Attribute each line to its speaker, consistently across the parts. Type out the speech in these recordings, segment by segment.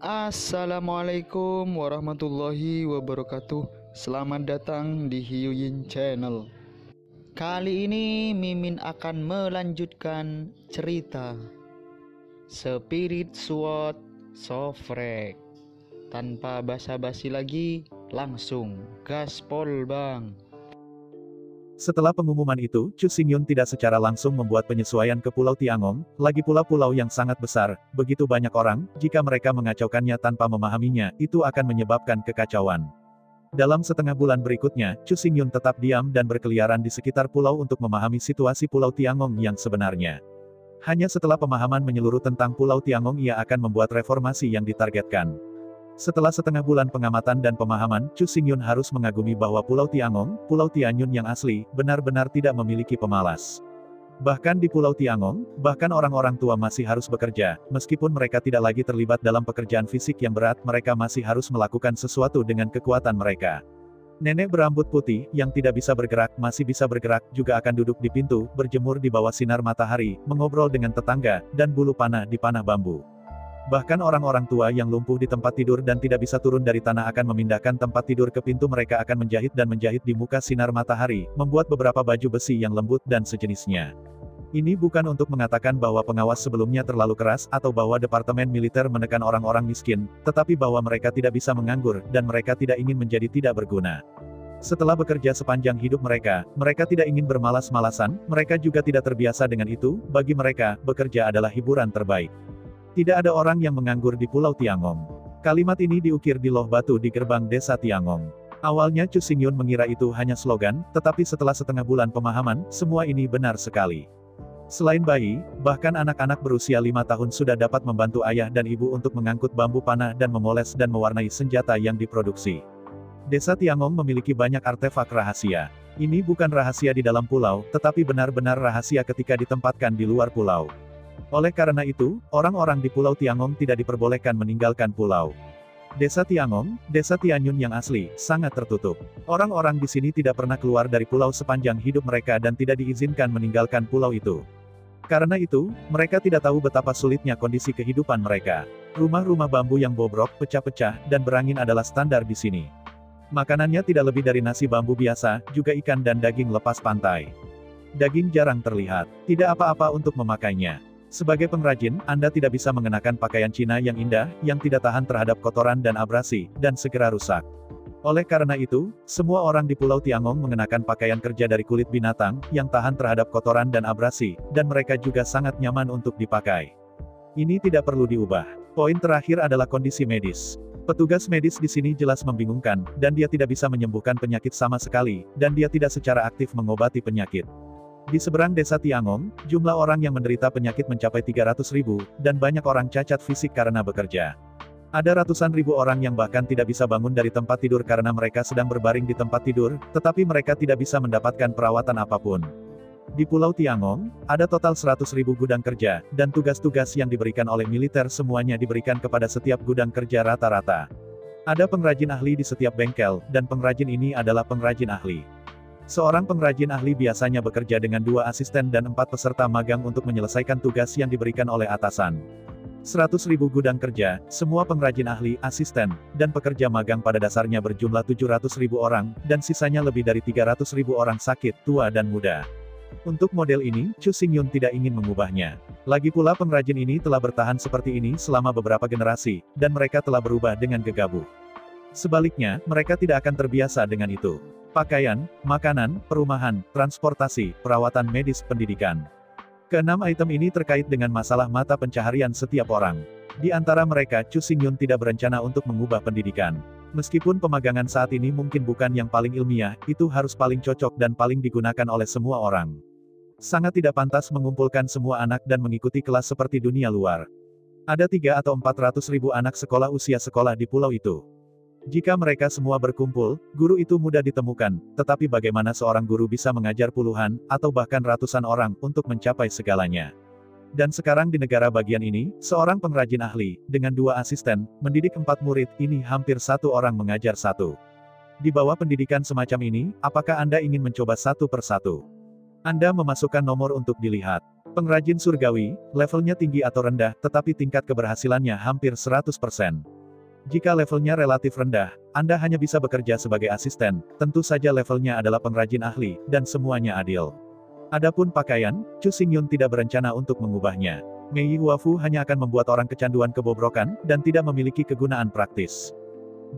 Speaker 1: Assalamualaikum warahmatullahi wabarakatuh. Selamat datang di Hyuyin Channel. Kali ini Mimin akan melanjutkan cerita Spirit Sword Sofrek. Tanpa basa-basi lagi, langsung gaspol bang.
Speaker 2: Setelah pengumuman itu, Chu Xingyun tidak secara langsung membuat penyesuaian ke Pulau Tiangong, lagi pula pulau yang sangat besar, begitu banyak orang, jika mereka mengacaukannya tanpa memahaminya, itu akan menyebabkan kekacauan. Dalam setengah bulan berikutnya, Chu Xingyun tetap diam dan berkeliaran di sekitar pulau untuk memahami situasi Pulau Tiangong yang sebenarnya. Hanya setelah pemahaman menyeluruh tentang Pulau Tiangong ia akan membuat reformasi yang ditargetkan. Setelah setengah bulan pengamatan dan pemahaman, Chu Xingyun harus mengagumi bahwa Pulau Tiangong, Pulau Tianyun yang asli, benar-benar tidak memiliki pemalas. Bahkan di Pulau Tiangong, bahkan orang-orang tua masih harus bekerja, meskipun mereka tidak lagi terlibat dalam pekerjaan fisik yang berat, mereka masih harus melakukan sesuatu dengan kekuatan mereka. Nenek berambut putih, yang tidak bisa bergerak, masih bisa bergerak, juga akan duduk di pintu, berjemur di bawah sinar matahari, mengobrol dengan tetangga, dan bulu panah di panah bambu. Bahkan orang-orang tua yang lumpuh di tempat tidur dan tidak bisa turun dari tanah akan memindahkan tempat tidur ke pintu, mereka akan menjahit dan menjahit di muka sinar matahari, membuat beberapa baju besi yang lembut dan sejenisnya. Ini bukan untuk mengatakan bahwa pengawas sebelumnya terlalu keras, atau bahwa departemen militer menekan orang-orang miskin, tetapi bahwa mereka tidak bisa menganggur, dan mereka tidak ingin menjadi tidak berguna. Setelah bekerja sepanjang hidup mereka tidak ingin bermalas-malasan, mereka juga tidak terbiasa dengan itu, bagi mereka, bekerja adalah hiburan terbaik. Tidak ada orang yang menganggur di Pulau Tiangong. Kalimat ini diukir di loh batu di gerbang desa Tiangong. Awalnya Chu Xingyun mengira itu hanya slogan, tetapi setelah setengah bulan pemahaman, semua ini benar sekali. Selain bayi, bahkan anak-anak berusia 5 tahun sudah dapat membantu ayah dan ibu untuk mengangkut bambu panah dan memoles dan mewarnai senjata yang diproduksi. Desa Tiangong memiliki banyak artefak rahasia. Ini bukan rahasia di dalam pulau, tetapi benar-benar rahasia ketika ditempatkan di luar pulau. Oleh karena itu, orang-orang di Pulau Tiangong tidak diperbolehkan meninggalkan pulau. Desa Tiangong, desa Tianyun yang asli, sangat tertutup. Orang-orang di sini tidak pernah keluar dari pulau sepanjang hidup mereka dan tidak diizinkan meninggalkan pulau itu. Karena itu, mereka tidak tahu betapa sulitnya kondisi kehidupan mereka. Rumah-rumah bambu yang bobrok, pecah-pecah, dan berangin adalah standar di sini. Makanannya tidak lebih dari nasi bambu biasa, juga ikan dan daging lepas pantai. Daging jarang terlihat, tidak apa-apa untuk memakainya. Sebagai pengrajin, Anda tidak bisa mengenakan pakaian Cina yang indah, yang tidak tahan terhadap kotoran dan abrasi, dan segera rusak. Oleh karena itu, semua orang di Pulau Tiangong mengenakan pakaian kerja dari kulit binatang, yang tahan terhadap kotoran dan abrasi, dan mereka juga sangat nyaman untuk dipakai. Ini tidak perlu diubah. Poin terakhir adalah kondisi medis. Petugas medis di sini jelas membingungkan, dan dia tidak bisa menyembuhkan penyakit sama sekali, dan dia tidak secara aktif mengobati penyakit. Di seberang desa Tiangong, jumlah orang yang menderita penyakit mencapai 300.000, dan banyak orang cacat fisik karena bekerja. Ada ratusan ribu orang yang bahkan tidak bisa bangun dari tempat tidur karena mereka sedang berbaring di tempat tidur, tetapi mereka tidak bisa mendapatkan perawatan apapun. Di Pulau Tiangong, ada total 100.000 gudang kerja, dan tugas-tugas yang diberikan oleh militer semuanya diberikan kepada setiap gudang kerja rata-rata. Ada pengrajin ahli di setiap bengkel, dan pengrajin ini adalah pengrajin ahli. Seorang pengrajin ahli biasanya bekerja dengan 2 asisten dan 4 peserta magang untuk menyelesaikan tugas yang diberikan oleh atasan. 100.000 gudang kerja, semua pengrajin ahli, asisten, dan pekerja magang pada dasarnya berjumlah 700.000 orang, dan sisanya lebih dari 300.000 orang sakit, tua dan muda. Untuk model ini, Chu Xingyun tidak ingin mengubahnya. Lagi pula pengrajin ini telah bertahan seperti ini selama beberapa generasi, dan mereka telah berubah dengan gegabah. Sebaliknya, mereka tidak akan terbiasa dengan itu. Pakaian, makanan, perumahan, transportasi, perawatan medis, pendidikan. Keenam item ini terkait dengan masalah mata pencaharian setiap orang. Di antara mereka, Chu Xingyun tidak berencana untuk mengubah pendidikan. Meskipun pemagangan saat ini mungkin bukan yang paling ilmiah, itu harus paling cocok dan paling digunakan oleh semua orang. Sangat tidak pantas mengumpulkan semua anak dan mengikuti kelas seperti dunia luar. Ada 3 atau 400.000 anak sekolah usia sekolah di pulau itu. Jika mereka semua berkumpul, guru itu mudah ditemukan, tetapi bagaimana seorang guru bisa mengajar puluhan, atau bahkan ratusan orang, untuk mencapai segalanya? Dan sekarang di negara bagian ini, seorang pengrajin ahli, dengan 2 asisten, mendidik 4 murid, ini hampir 1 orang mengajar 1. Di bawah pendidikan semacam ini, apakah Anda ingin mencoba satu persatu? Anda memasukkan nomor untuk dilihat. Pengrajin surgawi, levelnya tinggi atau rendah, tetapi tingkat keberhasilannya hampir 100%. Jika levelnya relatif rendah, Anda hanya bisa bekerja sebagai asisten, tentu saja levelnya adalah pengrajin ahli, dan semuanya adil. Adapun pakaian, Chu Xingyun tidak berencana untuk mengubahnya. Mei Huafu hanya akan membuat orang kecanduan kebobrokan, dan tidak memiliki kegunaan praktis.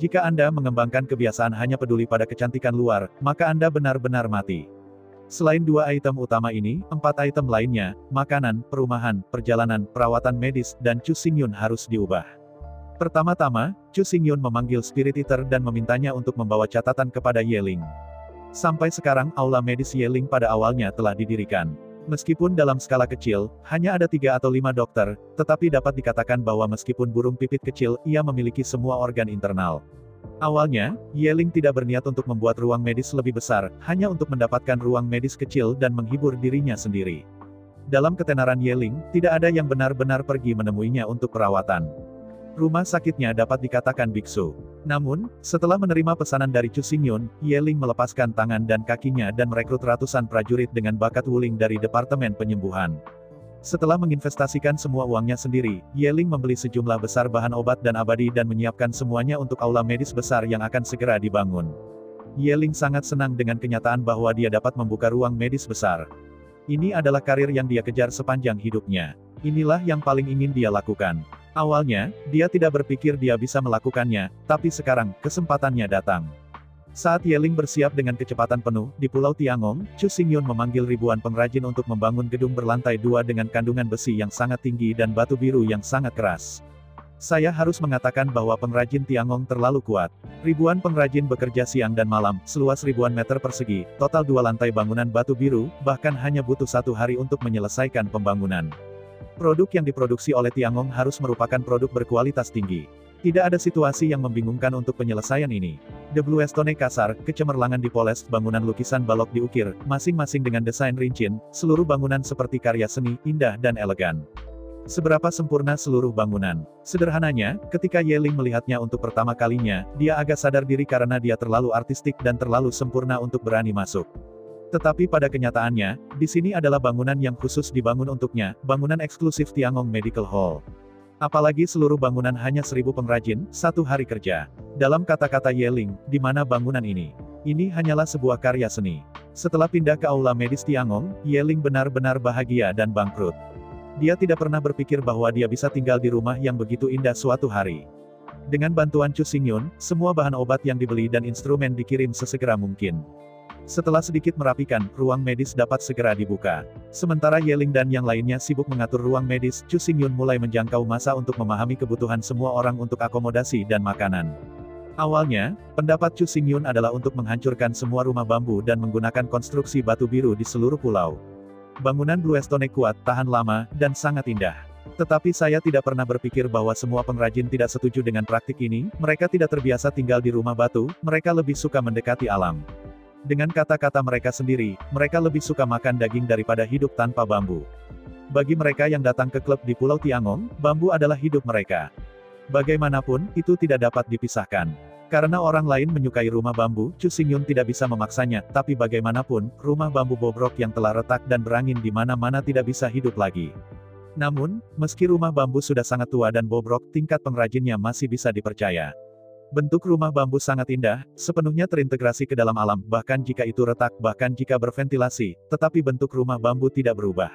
Speaker 2: Jika Anda mengembangkan kebiasaan hanya peduli pada kecantikan luar, maka Anda benar-benar mati. Selain 2 item utama ini, 4 item lainnya, makanan, perumahan, perjalanan, perawatan medis, dan Chu Xingyun harus diubah. Pertama-tama, Chu Xingyun memanggil Spirit Eater dan memintanya untuk membawa catatan kepada Ye Ling. Sampai sekarang aula medis Ye Ling pada awalnya telah didirikan. Meskipun dalam skala kecil, hanya ada 3 atau 5 dokter, tetapi dapat dikatakan bahwa meskipun burung pipit kecil, ia memiliki semua organ internal. Awalnya, Ye Ling tidak berniat untuk membuat ruang medis lebih besar, hanya untuk mendapatkan ruang medis kecil dan menghibur dirinya sendiri. Dalam ketenaran Ye Ling, tidak ada yang benar-benar pergi menemuinya untuk perawatan. Rumah sakitnya dapat dikatakan biksu. Namun, setelah menerima pesanan dari Chu Xingyun, Ye Ling melepaskan tangan dan kakinya dan merekrut ratusan prajurit dengan bakat wuling dari Departemen Penyembuhan. Setelah menginvestasikan semua uangnya sendiri, Ye Ling membeli sejumlah besar bahan obat dan abadi dan menyiapkan semuanya untuk aula medis besar yang akan segera dibangun. Ye Ling sangat senang dengan kenyataan bahwa dia dapat membuka ruang medis besar. Ini adalah karir yang dia kejar sepanjang hidupnya. Inilah yang paling ingin dia lakukan. Awalnya, dia tidak berpikir dia bisa melakukannya, tapi sekarang, kesempatannya datang. Saat Ye Ling bersiap dengan kecepatan penuh, di Pulau Tiangong, Chu Xingyun memanggil ribuan pengrajin untuk membangun gedung berlantai 2 dengan kandungan besi yang sangat tinggi dan batu biru yang sangat keras. Saya harus mengatakan bahwa pengrajin Tiangong terlalu kuat. Ribuan pengrajin bekerja siang dan malam, seluas ribuan meter persegi, total 2 lantai bangunan batu biru, bahkan hanya butuh 1 hari untuk menyelesaikan pembangunan. Produk yang diproduksi oleh Tiangong harus merupakan produk berkualitas tinggi. Tidak ada situasi yang membingungkan untuk penyelesaian ini. The Bluestone kasar, kecemerlangan dipoles, bangunan lukisan balok diukir, masing-masing dengan desain rincin, seluruh bangunan seperti karya seni, indah dan elegan. Seberapa sempurna seluruh bangunan. Sederhananya, ketika Ye Ling melihatnya untuk pertama kalinya, dia agak sadar diri karena dia terlalu artistik dan terlalu sempurna untuk berani masuk. Tetapi pada kenyataannya, di sini adalah bangunan yang khusus dibangun untuknya, bangunan eksklusif Tiangong Medical Hall. Apalagi seluruh bangunan hanya 1000 pengrajin, 1 hari kerja. Dalam kata-kata Ye Ling, di mana bangunan ini? Ini hanyalah sebuah karya seni. Setelah pindah ke aula medis Tiangong, Ye Ling benar-benar bahagia dan bangkrut. Dia tidak pernah berpikir bahwa dia bisa tinggal di rumah yang begitu indah suatu hari. Dengan bantuan Chu Xingyun, semua bahan obat yang dibeli dan instrumen dikirim sesegera mungkin. Setelah sedikit merapikan, ruang medis dapat segera dibuka. Sementara Ye Ling dan yang lainnya sibuk mengatur ruang medis, Chu Xingyun mulai menjangkau masa untuk memahami kebutuhan semua orang untuk akomodasi dan makanan. Awalnya, pendapat Chu Xingyun adalah untuk menghancurkan semua rumah bambu dan menggunakan konstruksi batu biru di seluruh pulau. Bangunan Bluestone kuat, tahan lama, dan sangat indah. Tetapi saya tidak pernah berpikir bahwa semua pengrajin tidak setuju dengan praktik ini, mereka tidak terbiasa tinggal di rumah batu, mereka lebih suka mendekati alam. Dengan kata-kata mereka sendiri, mereka lebih suka makan daging daripada hidup tanpa bambu. Bagi mereka yang datang ke klub di Pulau Tiangong, bambu adalah hidup mereka. Bagaimanapun, itu tidak dapat dipisahkan. Karena orang lain menyukai rumah bambu, Chu Xingyun tidak bisa memaksanya, tapi bagaimanapun, rumah bambu bobrok yang telah retak dan berangin di mana-mana tidak bisa hidup lagi. Namun, meski rumah bambu sudah sangat tua dan bobrok, tingkat pengrajinnya masih bisa dipercaya. Bentuk rumah bambu sangat indah, sepenuhnya terintegrasi ke dalam alam, bahkan jika itu retak, bahkan jika berventilasi, tetapi bentuk rumah bambu tidak berubah.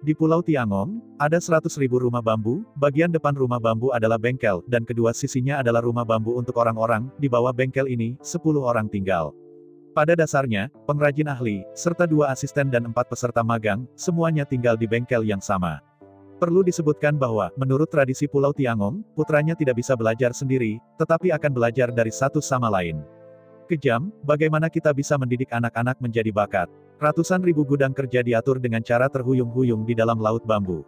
Speaker 2: Di Pulau Tiangong, ada 100.000 rumah bambu, bagian depan rumah bambu adalah bengkel, dan kedua sisinya adalah rumah bambu untuk orang-orang, di bawah bengkel ini, 10 orang tinggal. Pada dasarnya, pengrajin ahli, serta 2 asisten dan 4 peserta magang, semuanya tinggal di bengkel yang sama. Perlu disebutkan bahwa, menurut tradisi Pulau Tiangong, putranya tidak bisa belajar sendiri, tetapi akan belajar dari satu sama lain. Kejam, bagaimana kita bisa mendidik anak-anak menjadi bakat? Ratusan ribu gudang kerja diatur dengan cara terhuyung-huyung di dalam laut bambu.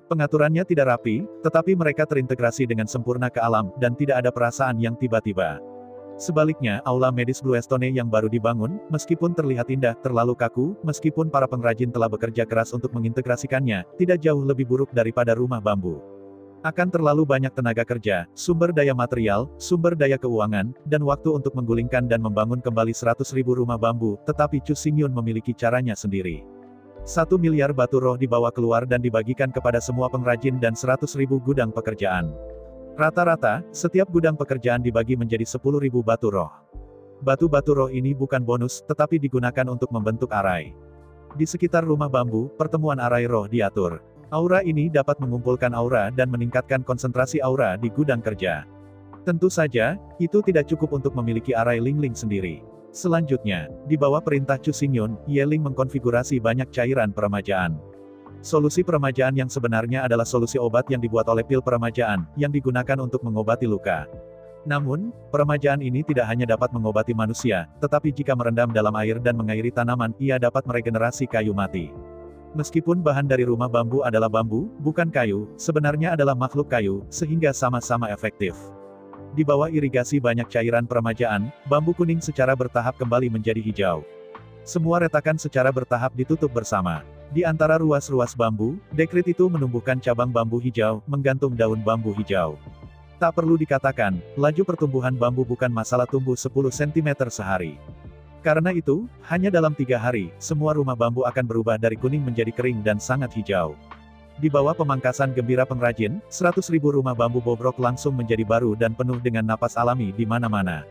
Speaker 2: Pengaturannya tidak rapi, tetapi mereka terintegrasi dengan sempurna ke alam, dan tidak ada perasaan yang tiba-tiba. Sebaliknya, aula medis Bluestone yang baru dibangun, meskipun terlihat indah, terlalu kaku, meskipun para pengrajin telah bekerja keras untuk mengintegrasikannya, tidak jauh lebih buruk daripada rumah bambu. Akan terlalu banyak tenaga kerja, sumber daya material, sumber daya keuangan, dan waktu untuk menggulingkan dan membangun kembali 100.000 rumah bambu, tetapi Chu Xingyun memiliki caranya sendiri. 1 miliar batu roh dibawa keluar dan dibagikan kepada semua pengrajin dan 100.000 gudang pekerjaan. Rata-rata, setiap gudang pekerjaan dibagi menjadi 10.000 batu roh. Batu-batu roh ini bukan bonus, tetapi digunakan untuk membentuk arai. Di sekitar rumah bambu, pertemuan arai roh diatur. Aura ini dapat mengumpulkan aura dan meningkatkan konsentrasi aura di gudang kerja. Tentu saja, itu tidak cukup untuk memiliki arai Lingling sendiri. Selanjutnya, di bawah perintah Chu Xingyun, Yeling mengkonfigurasi banyak cairan peremajaan. Solusi peremajaan yang sebenarnya adalah solusi obat yang dibuat oleh pil peremajaan, yang digunakan untuk mengobati luka. Namun, peremajaan ini tidak hanya dapat mengobati manusia, tetapi jika merendam dalam air dan mengairi tanaman, ia dapat meregenerasi kayu mati. Meskipun bahan dari rumah bambu adalah bambu, bukan kayu, sebenarnya adalah makhluk kayu, sehingga sama-sama efektif. Di bawah irigasi banyak cairan peremajaan, bambu kuning secara bertahap kembali menjadi hijau. Semua retakan secara bertahap ditutup bersama. Di antara ruas-ruas bambu, dekrit itu menumbuhkan cabang bambu hijau, menggantung daun bambu hijau. Tak perlu dikatakan, laju pertumbuhan bambu bukan masalah tumbuh 10 cm sehari. Karena itu, hanya dalam 3 hari, semua rumah bambu akan berubah dari kuning menjadi kering dan sangat hijau. Di bawah pemangkasan gembira pengrajin, 100.000 rumah bambu bobrok langsung menjadi baru dan penuh dengan napas alami di mana-mana.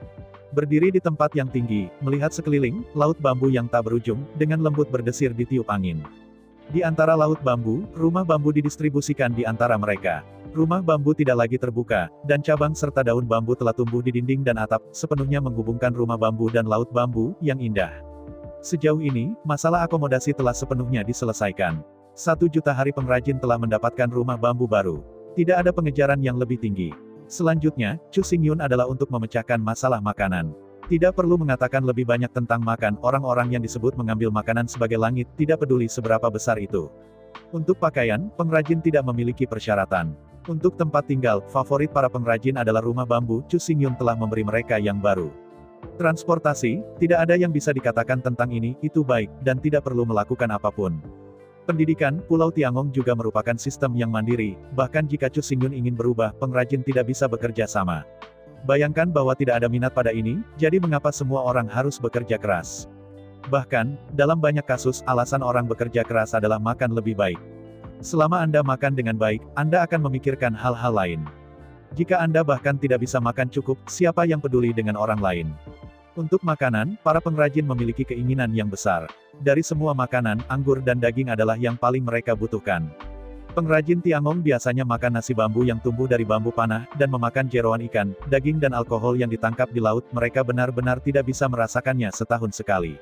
Speaker 2: Berdiri di tempat yang tinggi, melihat sekeliling, laut bambu yang tak berujung, dengan lembut berdesir ditiup angin. Di antara laut bambu, rumah bambu didistribusikan di antara mereka. Rumah bambu tidak lagi terbuka, dan cabang serta daun bambu telah tumbuh di dinding dan atap, sepenuhnya menghubungkan rumah bambu dan laut bambu, yang indah. Sejauh ini, masalah akomodasi telah sepenuhnya diselesaikan. 1 juta hari pengrajin telah mendapatkan rumah bambu baru. Tidak ada pengejaran yang lebih tinggi. Selanjutnya, Chu Xingyun adalah untuk memecahkan masalah makanan. Tidak perlu mengatakan lebih banyak tentang makan, orang-orang yang disebut mengambil makanan sebagai langit, tidak peduli seberapa besar itu. Untuk pakaian, pengrajin tidak memiliki persyaratan. Untuk tempat tinggal, favorit para pengrajin adalah rumah bambu, Chu Xingyun telah memberi mereka yang baru. Transportasi, tidak ada yang bisa dikatakan tentang ini, itu baik, dan tidak perlu melakukan apapun. Pendidikan, Pulau Tiangong juga merupakan sistem yang mandiri, bahkan jika Chu Xingyun ingin berubah, pengrajin tidak bisa bekerja sama. Bayangkan bahwa tidak ada minat pada ini, jadi mengapa semua orang harus bekerja keras? Bahkan, dalam banyak kasus, alasan orang bekerja keras adalah makan lebih baik. Selama Anda makan dengan baik, Anda akan memikirkan hal-hal lain. Jika Anda bahkan tidak bisa makan cukup, siapa yang peduli dengan orang lain? Untuk makanan, para pengrajin memiliki keinginan yang besar. Dari semua makanan, anggur dan daging adalah yang paling mereka butuhkan. Pengrajin Tiangong biasanya makan nasi bambu yang tumbuh dari bambu panah, dan memakan jeroan ikan, daging dan alkohol yang ditangkap di laut, mereka benar-benar tidak bisa merasakannya setahun sekali.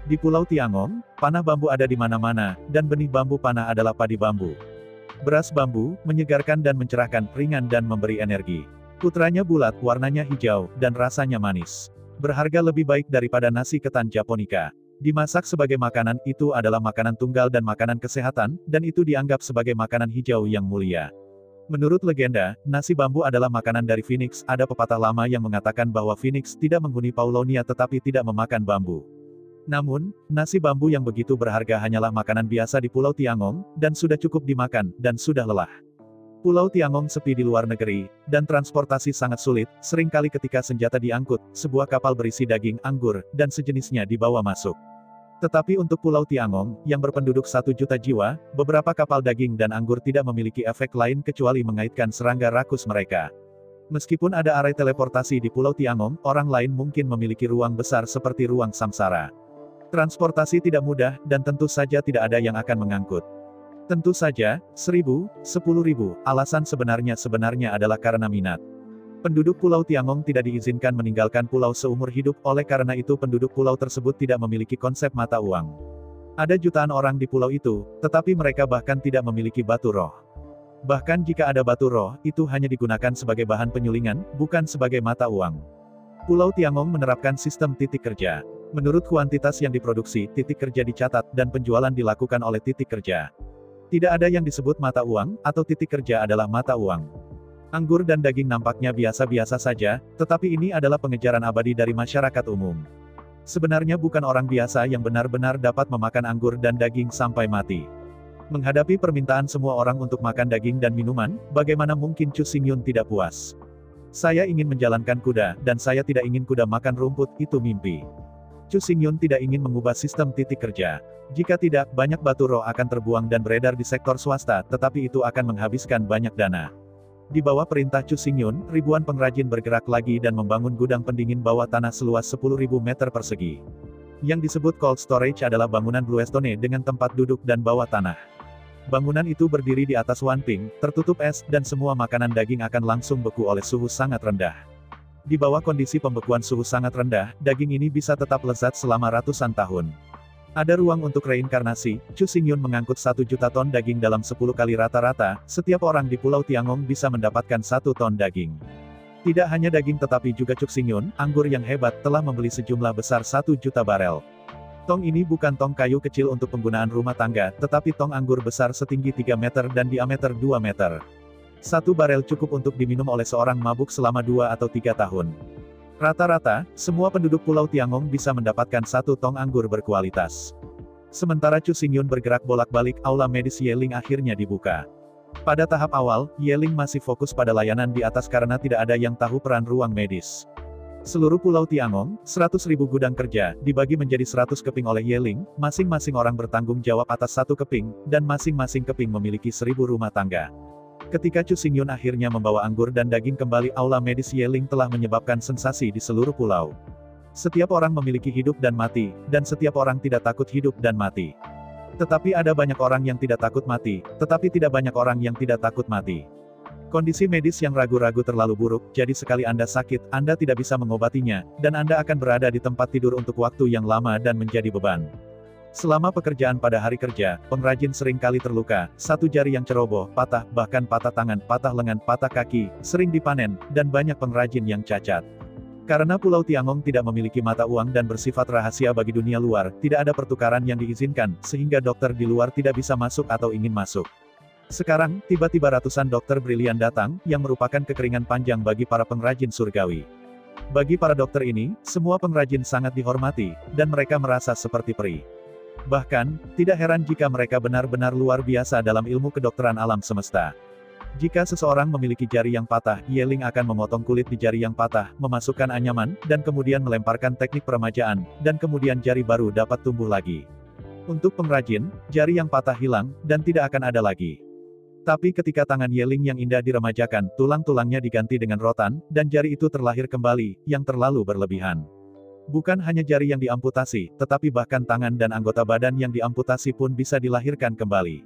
Speaker 2: Di Pulau Tiangong, panah bambu ada di mana-mana, dan benih bambu panah adalah padi bambu. Beras bambu, menyegarkan dan mencerahkan, ringan dan memberi energi. Putranya bulat, warnanya hijau, dan rasanya manis. Berharga lebih baik daripada nasi ketan Japonica. Dimasak sebagai makanan, itu adalah makanan tunggal dan makanan kesehatan, dan itu dianggap sebagai makanan hijau yang mulia. Menurut legenda, nasi bambu adalah makanan dari Phoenix. Ada pepatah lama yang mengatakan bahwa Phoenix tidak menghuni Paulonia tetapi tidak memakan bambu. Namun, nasi bambu yang begitu berharga hanyalah makanan biasa di Pulau Tiangong, dan sudah cukup dimakan, dan sudah lelah. Pulau Tiangong sepi di luar negeri, dan transportasi sangat sulit, seringkali ketika senjata diangkut, sebuah kapal berisi daging, anggur, dan sejenisnya dibawa masuk. Tetapi untuk Pulau Tiangong, yang berpenduduk 1 juta jiwa, beberapa kapal daging dan anggur tidak memiliki efek lain kecuali mengaitkan serangga rakus mereka. Meskipun ada arai teleportasi di Pulau Tiangong, orang lain mungkin memiliki ruang besar seperti ruang samsara. Transportasi tidak mudah, dan tentu saja tidak ada yang akan mengangkut. Tentu saja, 1.000, 10.000, alasan sebenarnya adalah karena minat. Penduduk Pulau Tiangong tidak diizinkan meninggalkan pulau seumur hidup, oleh karena itu penduduk pulau tersebut tidak memiliki konsep mata uang. Ada jutaan orang di pulau itu, tetapi mereka bahkan tidak memiliki batu roh. Bahkan jika ada batu roh, itu hanya digunakan sebagai bahan penyulingan, bukan sebagai mata uang. Pulau Tiangong menerapkan sistem titik kerja. Menurut kuantitas yang diproduksi, titik kerja dicatat, dan penjualan dilakukan oleh titik kerja. Tidak ada yang disebut mata uang, atau titik kerja adalah mata uang. Anggur dan daging nampaknya biasa-biasa saja, tetapi ini adalah pengejaran abadi dari masyarakat umum. Sebenarnya bukan orang biasa yang benar-benar dapat memakan anggur dan daging sampai mati. Menghadapi permintaan semua orang untuk makan daging dan minuman, bagaimana mungkin Chu Xingyun tidak puas? Saya ingin menjalankan kuda, dan saya tidak ingin kuda makan rumput, itu mimpi. Chu Xingyun tidak ingin mengubah sistem titik kerja. Jika tidak, banyak batu roh akan terbuang dan beredar di sektor swasta, tetapi itu akan menghabiskan banyak dana. Di bawah perintah Chu Xingyun, ribuan pengrajin bergerak lagi dan membangun gudang pendingin bawah tanah seluas 10.000 meter persegi. Yang disebut cold storage adalah bangunan bluestone dengan tempat duduk dan bawah tanah. Bangunan itu berdiri di atas Wanping, tertutup es, dan semua makanan daging akan langsung beku oleh suhu sangat rendah. Di bawah kondisi pembekuan suhu sangat rendah, daging ini bisa tetap lezat selama ratusan tahun. Ada ruang untuk reinkarnasi. Chu Xingyun mengangkut 1 juta ton daging dalam 10 kali rata-rata, setiap orang di Pulau Tiangong bisa mendapatkan 1 ton daging. Tidak hanya daging tetapi juga Chu Xingyun, anggur yang hebat, telah membeli sejumlah besar 1 juta barel. Tong ini bukan tong kayu kecil untuk penggunaan rumah tangga, tetapi tong anggur besar setinggi 3 meter dan diameter 2 meter. 1 barel cukup untuk diminum oleh seorang mabuk selama 2 atau 3 tahun. Rata-rata, semua penduduk Pulau Tiangong bisa mendapatkan 1 tong anggur berkualitas. Sementara Chu Xingyun bergerak bolak-balik, aula medis Yeling akhirnya dibuka. Pada tahap awal, Yeling masih fokus pada layanan di atas karena tidak ada yang tahu peran ruang medis. Seluruh Pulau Tiangong, 100.000 gudang kerja, dibagi menjadi 100 keping oleh Yeling, masing-masing orang bertanggung jawab atas 1 keping, dan masing-masing keping memiliki 1.000 rumah tangga. Ketika Chu Xingyun akhirnya membawa anggur dan daging kembali, aula medis Yeling telah menyebabkan sensasi di seluruh pulau. Setiap orang memiliki hidup dan mati, dan setiap orang tidak takut hidup dan mati. Tetapi ada banyak orang yang tidak takut mati, tetapi tidak banyak orang yang tidak takut mati. Kondisi medis yang ragu-ragu terlalu buruk, jadi sekali Anda sakit, Anda tidak bisa mengobatinya, dan Anda akan berada di tempat tidur untuk waktu yang lama dan menjadi beban. Selama pekerjaan pada hari kerja, pengrajin sering kali terluka, 1 jari yang ceroboh, patah, bahkan patah tangan, patah lengan, patah kaki, sering dipanen, dan banyak pengrajin yang cacat. Karena Pulau Tiangong tidak memiliki mata uang dan bersifat rahasia bagi dunia luar, tidak ada pertukaran yang diizinkan, sehingga dokter di luar tidak bisa masuk atau ingin masuk. Sekarang, tiba-tiba ratusan dokter brilian datang, yang merupakan kekeringan panjang bagi para pengrajin surgawi. Bagi para dokter ini, semua pengrajin sangat dihormati, dan mereka merasa seperti peri. Bahkan, tidak heran jika mereka benar-benar luar biasa dalam ilmu kedokteran alam semesta. Jika seseorang memiliki jari yang patah, Yeling akan memotong kulit di jari yang patah, memasukkan anyaman, dan kemudian melemparkan teknik peremajaan, dan kemudian jari baru dapat tumbuh lagi. Untuk pengrajin, jari yang patah hilang, dan tidak akan ada lagi. Tapi ketika tangan Yeling yang indah diremajakan, tulang-tulangnya diganti dengan rotan, dan jari itu terlahir kembali, yang terlalu berlebihan. Bukan hanya jari yang diamputasi, tetapi bahkan tangan dan anggota badan yang diamputasi pun bisa dilahirkan kembali.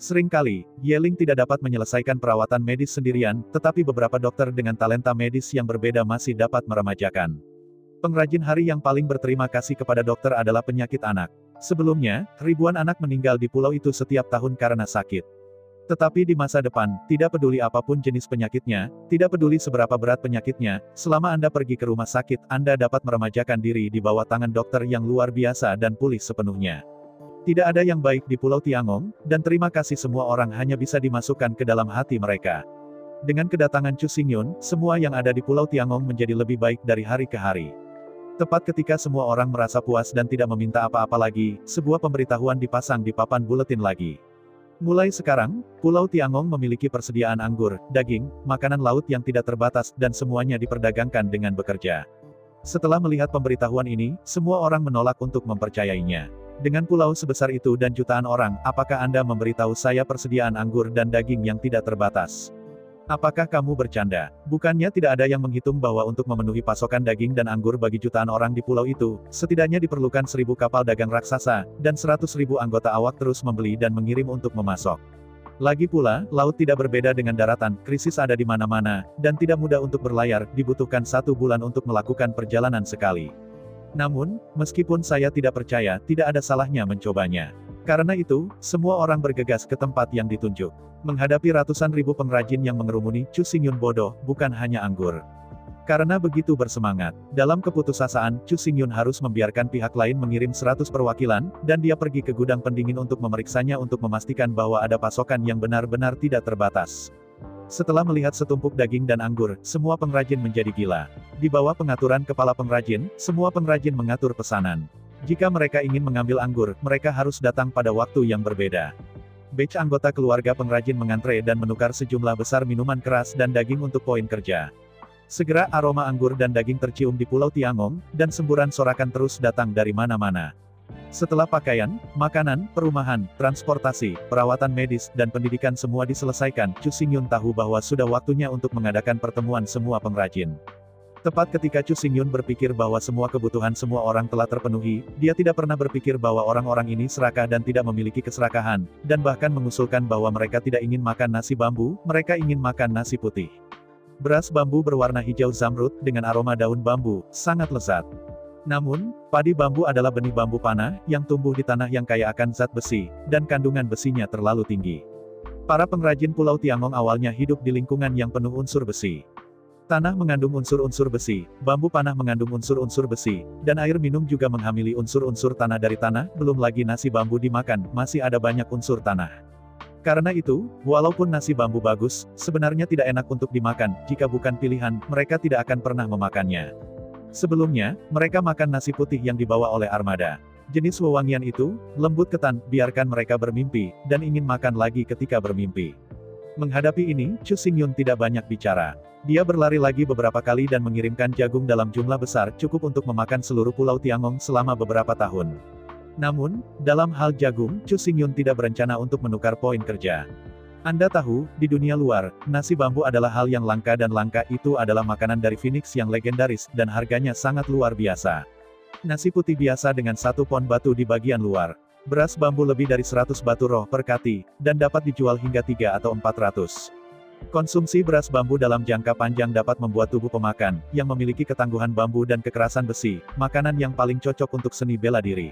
Speaker 2: Seringkali, Yeling tidak dapat menyelesaikan perawatan medis sendirian, tetapi beberapa dokter dengan talenta medis yang berbeda masih dapat meremajakan. Pengrajin hari yang paling berterima kasih kepada dokter adalah penyakit anak. Sebelumnya, ribuan anak meninggal di pulau itu setiap tahun karena sakit. Tetapi di masa depan, tidak peduli apapun jenis penyakitnya, tidak peduli seberapa berat penyakitnya, selama Anda pergi ke rumah sakit, Anda dapat meremajakan diri di bawah tangan dokter yang luar biasa dan pulih sepenuhnya. Tidak ada yang baik di Pulau Tiangong, dan terima kasih semua orang hanya bisa dimasukkan ke dalam hati mereka. Dengan kedatangan Chu Xingyun, semua yang ada di Pulau Tiangong menjadi lebih baik dari hari ke hari. Tepat ketika semua orang merasa puas dan tidak meminta apa-apa lagi, sebuah pemberitahuan dipasang di papan buletin lagi. Mulai sekarang, Pulau Tiangong memiliki persediaan anggur, daging, makanan laut yang tidak terbatas, dan semuanya diperdagangkan dengan bekerja. Setelah melihat pemberitahuan ini, semua orang menolak untuk mempercayainya. Dengan pulau sebesar itu dan jutaan orang, apakah Anda memberitahu saya persediaan anggur dan daging yang tidak terbatas? Apakah kamu bercanda? Bukannya tidak ada yang menghitung bahwa untuk memenuhi pasokan daging dan anggur bagi jutaan orang di pulau itu, setidaknya diperlukan 1.000 kapal dagang raksasa, dan 100.000 anggota awak terus membeli dan mengirim untuk memasok. Lagi pula, laut tidak berbeda dengan daratan, krisis ada di mana-mana, dan tidak mudah untuk berlayar, dibutuhkan 1 bulan untuk melakukan perjalanan sekali. Namun, meskipun saya tidak percaya, tidak ada salahnya mencobanya. Karena itu, semua orang bergegas ke tempat yang ditunjuk. Menghadapi ratusan ribu pengrajin yang mengerumuni, Chu Xingyun bodoh, bukan hanya anggur. Karena begitu bersemangat, dalam keputusasaan, Chu Xingyun harus membiarkan pihak lain mengirim 100 perwakilan, dan dia pergi ke gudang pendingin untuk memeriksanya untuk memastikan bahwa ada pasokan yang benar-benar tidak terbatas. Setelah melihat setumpuk daging dan anggur, semua pengrajin menjadi gila. Di bawah pengaturan kepala pengrajin, semua pengrajin mengatur pesanan. Jika mereka ingin mengambil anggur, mereka harus datang pada waktu yang berbeda. Batch anggota keluarga pengrajin mengantre dan menukar sejumlah besar minuman keras dan daging untuk poin kerja. Segera aroma anggur dan daging tercium di Pulau Tiangong, dan semburan sorakan terus datang dari mana-mana. Setelah pakaian, makanan, perumahan, transportasi, perawatan medis, dan pendidikan semua diselesaikan, Chu Xingyun tahu bahwa sudah waktunya untuk mengadakan pertemuan semua pengrajin. Tepat ketika Chu Xingyun berpikir bahwa semua kebutuhan semua orang telah terpenuhi, dia tidak pernah berpikir bahwa orang-orang ini serakah dan tidak memiliki keserakahan, dan bahkan mengusulkan bahwa mereka tidak ingin makan nasi bambu, mereka ingin makan nasi putih. Beras bambu berwarna hijau zamrud, dengan aroma daun bambu, sangat lezat. Namun, padi bambu adalah benih bambu panah, yang tumbuh di tanah yang kaya akan zat besi, dan kandungan besinya terlalu tinggi. Para pengrajin Pulau Tiangong awalnya hidup di lingkungan yang penuh unsur besi. Tanah mengandung unsur-unsur besi, bambu panah mengandung unsur-unsur besi, dan air minum juga menghamili unsur-unsur tanah dari tanah, belum lagi nasi bambu dimakan, masih ada banyak unsur tanah. Karena itu, walaupun nasi bambu bagus, sebenarnya tidak enak untuk dimakan, jika bukan pilihan, mereka tidak akan pernah memakannya. Sebelumnya, mereka makan nasi putih yang dibawa oleh armada. Jenis wewangian itu, lembut ketan, biarkan mereka bermimpi, dan ingin makan lagi ketika bermimpi. Menghadapi ini, Chu Xingyun tidak banyak bicara. Dia berlari lagi beberapa kali dan mengirimkan jagung dalam jumlah besar, cukup untuk memakan seluruh Pulau Tiangong selama beberapa tahun. Namun, dalam hal jagung, Chu Xingyun tidak berencana untuk menukar poin kerja. Anda tahu, di dunia luar, nasi bambu adalah hal yang langka dan langka itu adalah makanan dari Phoenix yang legendaris, dan harganya sangat luar biasa. Nasi putih biasa dengan 1 pon batu di bagian luar. Beras bambu lebih dari 100 batu roh per kati, dan dapat dijual hingga 3 atau 400. Konsumsi beras bambu dalam jangka panjang dapat membuat tubuh pemakan, yang memiliki ketangguhan bambu dan kekerasan besi, makanan yang paling cocok untuk seni bela diri.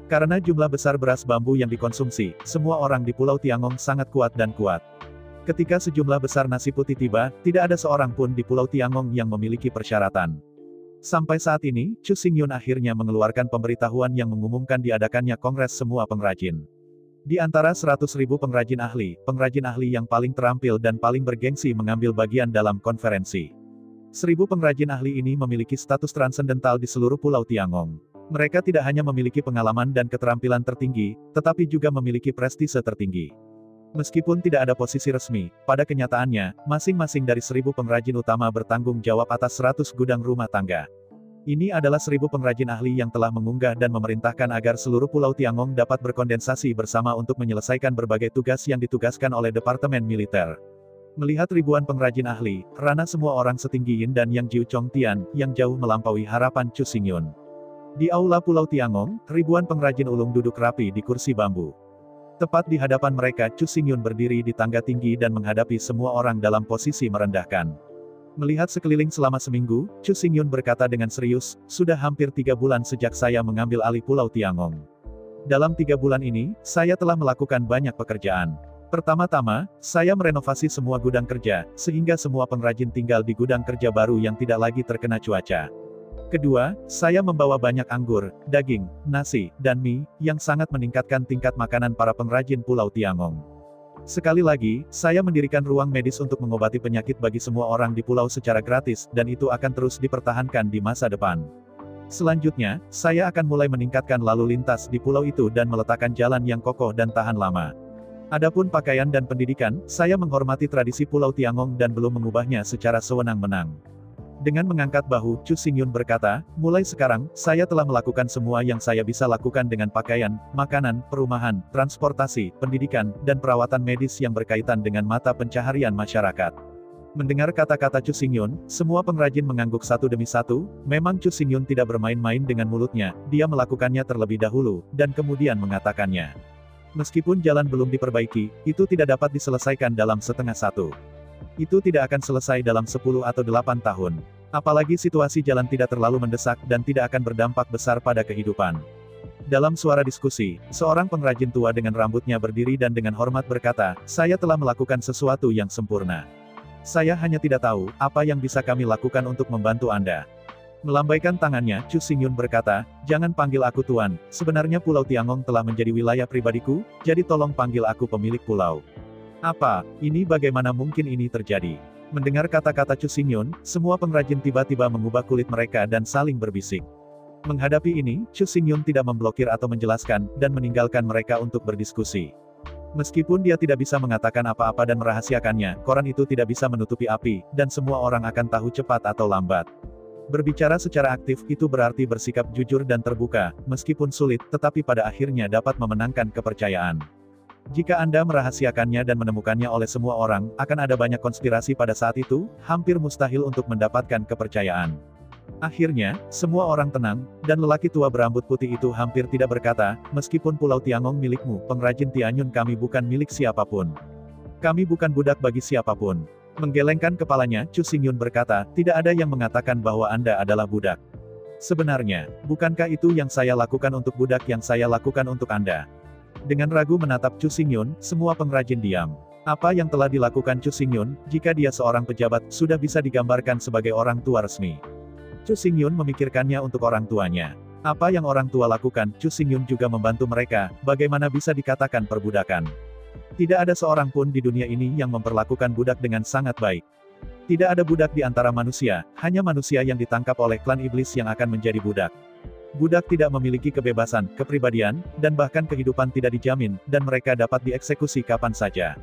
Speaker 2: Karena jumlah besar beras bambu yang dikonsumsi, semua orang di Pulau Tiangong sangat kuat dan kuat. Ketika sejumlah besar nasi putih tiba, tidak ada seorang pun di Pulau Tiangong yang memiliki persyaratan. Sampai saat ini, Chu Xingyun akhirnya mengeluarkan pemberitahuan yang mengumumkan diadakannya kongres semua pengrajin. Di antara 100.000 pengrajin ahli yang paling terampil dan paling bergengsi mengambil bagian dalam konferensi. 1.000 pengrajin ahli ini memiliki status transendental di seluruh Pulau Tiangong. Mereka tidak hanya memiliki pengalaman dan keterampilan tertinggi, tetapi juga memiliki prestise tertinggi. Meskipun tidak ada posisi resmi, pada kenyataannya, masing-masing dari 1.000 pengrajin utama bertanggung jawab atas 100 gudang rumah tangga. Ini adalah 1.000 pengrajin ahli yang telah mengunggah dan memerintahkan agar seluruh Pulau Tiangong dapat berkondensasi bersama untuk menyelesaikan berbagai tugas yang ditugaskan oleh Departemen Militer. Melihat ribuan pengrajin ahli, rana semua orang setinggi Yin dan Yang Jiu Chong Tian, yang jauh melampaui harapan Chu Xingyun. Di aula Pulau Tiangong, ribuan pengrajin ulung duduk rapi di kursi bambu. Tepat di hadapan mereka, Chu Xingyun berdiri di tangga tinggi dan menghadapi semua orang dalam posisi merendahkan. Melihat sekeliling selama seminggu, Chu Xingyun berkata dengan serius, sudah hampir 3 bulan sejak saya mengambil alih Pulau Tiangong. Dalam 3 bulan ini, saya telah melakukan banyak pekerjaan. Pertama-tama, saya merenovasi semua gudang kerja, sehingga semua pengrajin tinggal di gudang kerja baru yang tidak lagi terkena cuaca. Kedua, saya membawa banyak anggur, daging, nasi, dan mie, yang sangat meningkatkan tingkat makanan para pengrajin Pulau Tiangong. Sekali lagi, saya mendirikan ruang medis untuk mengobati penyakit bagi semua orang di pulau secara gratis, dan itu akan terus dipertahankan di masa depan. Selanjutnya, saya akan mulai meningkatkan lalu lintas di pulau itu dan meletakkan jalan yang kokoh dan tahan lama. Adapun pakaian dan pendidikan, saya menghormati tradisi Pulau Tiangong dan belum mengubahnya secara sewenang-wenang. Dengan mengangkat bahu, Chu Xingyun berkata, mulai sekarang, saya telah melakukan semua yang saya bisa lakukan dengan pakaian, makanan, perumahan, transportasi, pendidikan, dan perawatan medis yang berkaitan dengan mata pencaharian masyarakat. Mendengar kata-kata Chu Xingyun, semua pengrajin mengangguk satu demi satu. Memang Chu Xingyun tidak bermain-main dengan mulutnya, dia melakukannya terlebih dahulu, dan kemudian mengatakannya. Meskipun jalan belum diperbaiki, itu tidak dapat diselesaikan dalam setengah satu. Itu tidak akan selesai dalam 10 atau 8 tahun. Apalagi situasi jalan tidak terlalu mendesak dan tidak akan berdampak besar pada kehidupan. Dalam suara diskusi, seorang pengrajin tua dengan rambutnya berdiri dan dengan hormat berkata, saya telah melakukan sesuatu yang sempurna. Saya hanya tidak tahu, apa yang bisa kami lakukan untuk membantu Anda. Melambaikan tangannya, Chu Xingyun berkata, jangan panggil aku Tuan, sebenarnya Pulau Tiangong telah menjadi wilayah pribadiku, jadi tolong panggil aku pemilik pulau. Apa, ini bagaimana mungkin ini terjadi? Mendengar kata-kata Chu Xingyun, semua pengrajin tiba-tiba mengubah kulit mereka dan saling berbisik. Menghadapi ini, Chu Xingyun tidak memblokir atau menjelaskan, dan meninggalkan mereka untuk berdiskusi. Meskipun dia tidak bisa mengatakan apa-apa dan merahasiakannya, koran itu tidak bisa menutupi api, dan semua orang akan tahu cepat atau lambat. Berbicara secara aktif itu berarti bersikap jujur dan terbuka, meskipun sulit, tetapi pada akhirnya dapat memenangkan kepercayaan. Jika Anda merahasiakannya dan menemukannya oleh semua orang, akan ada banyak konspirasi pada saat itu, hampir mustahil untuk mendapatkan kepercayaan. Akhirnya, semua orang tenang, dan lelaki tua berambut putih itu hampir tidak berkata, meskipun Pulau Tiangong milikmu, pengrajin Tianyun kami bukan milik siapapun. Kami bukan budak bagi siapapun. Menggelengkan kepalanya, Chu Xingyun berkata, tidak ada yang mengatakan bahwa Anda adalah budak. Sebenarnya, bukankah itu yang saya lakukan untuk budak yang saya lakukan untuk Anda? Dengan ragu menatap Chu Xingyun, semua pengrajin diam. Apa yang telah dilakukan Chu Xingyun, jika dia seorang pejabat, sudah bisa digambarkan sebagai orang tua resmi. Chu Xingyun memikirkannya untuk orang tuanya. Apa yang orang tua lakukan, Chu Xingyun juga membantu mereka, bagaimana bisa dikatakan perbudakan. Tidak ada seorang pun di dunia ini yang memperlakukan budak dengan sangat baik. Tidak ada budak di antara manusia, hanya manusia yang ditangkap oleh klan iblis yang akan menjadi budak. Budak tidak memiliki kebebasan, kepribadian, dan bahkan kehidupan tidak dijamin, dan mereka dapat dieksekusi kapan saja.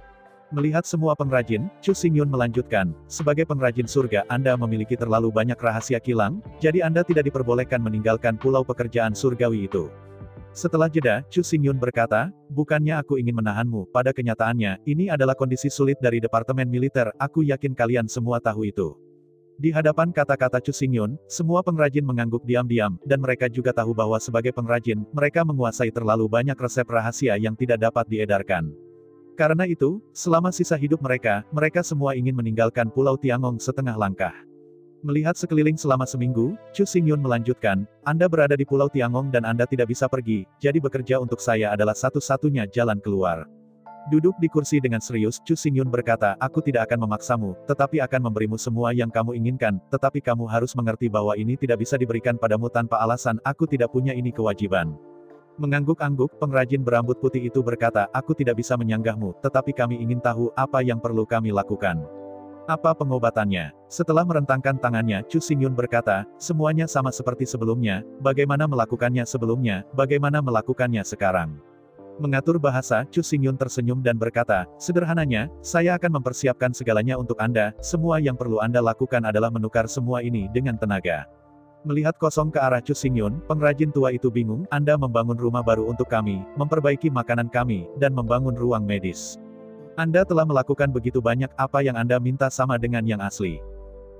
Speaker 2: Melihat semua pengrajin, Chu Xingyun melanjutkan, sebagai pengrajin surga Anda memiliki terlalu banyak rahasia kilang, jadi Anda tidak diperbolehkan meninggalkan pulau pekerjaan surgawi itu. Setelah jeda, Chu Xingyun berkata, bukannya aku ingin menahanmu, pada kenyataannya, ini adalah kondisi sulit dari Departemen Militer, aku yakin kalian semua tahu itu. Di hadapan kata-kata Chu Xingyun, semua pengrajin mengangguk diam-diam, dan mereka juga tahu bahwa sebagai pengrajin, mereka menguasai terlalu banyak resep rahasia yang tidak dapat diedarkan. Karena itu, selama sisa hidup mereka semua ingin meninggalkan Pulau Tiangong setengah langkah. Melihat sekeliling selama seminggu, Chu Xingyun melanjutkan, Anda berada di Pulau Tiangong dan Anda tidak bisa pergi, jadi bekerja untuk saya adalah satu-satunya jalan keluar. Duduk di kursi dengan serius, Chu Xingyun berkata, aku tidak akan memaksamu, tetapi akan memberimu semua yang kamu inginkan, tetapi kamu harus mengerti bahwa ini tidak bisa diberikan padamu tanpa alasan, aku tidak punya ini kewajiban. Mengangguk-angguk, pengrajin berambut putih itu berkata, aku tidak bisa menyanggahmu, tetapi kami ingin tahu, apa yang perlu kami lakukan. Apa pengobatannya? Setelah merentangkan tangannya, Chu Xingyun berkata, semuanya sama seperti sebelumnya, bagaimana melakukannya sebelumnya, bagaimana melakukannya sekarang. Mengatur bahasa, Chu Xingyun tersenyum dan berkata, sederhananya, saya akan mempersiapkan segalanya untuk Anda, semua yang perlu Anda lakukan adalah menukar semua ini dengan tenaga. Melihat kosong ke arah Chu Xingyun, pengrajin tua itu bingung, Anda membangun rumah baru untuk kami, memperbaiki makanan kami, dan membangun ruang medis. Anda telah melakukan begitu banyak, apa yang Anda minta sama dengan yang asli.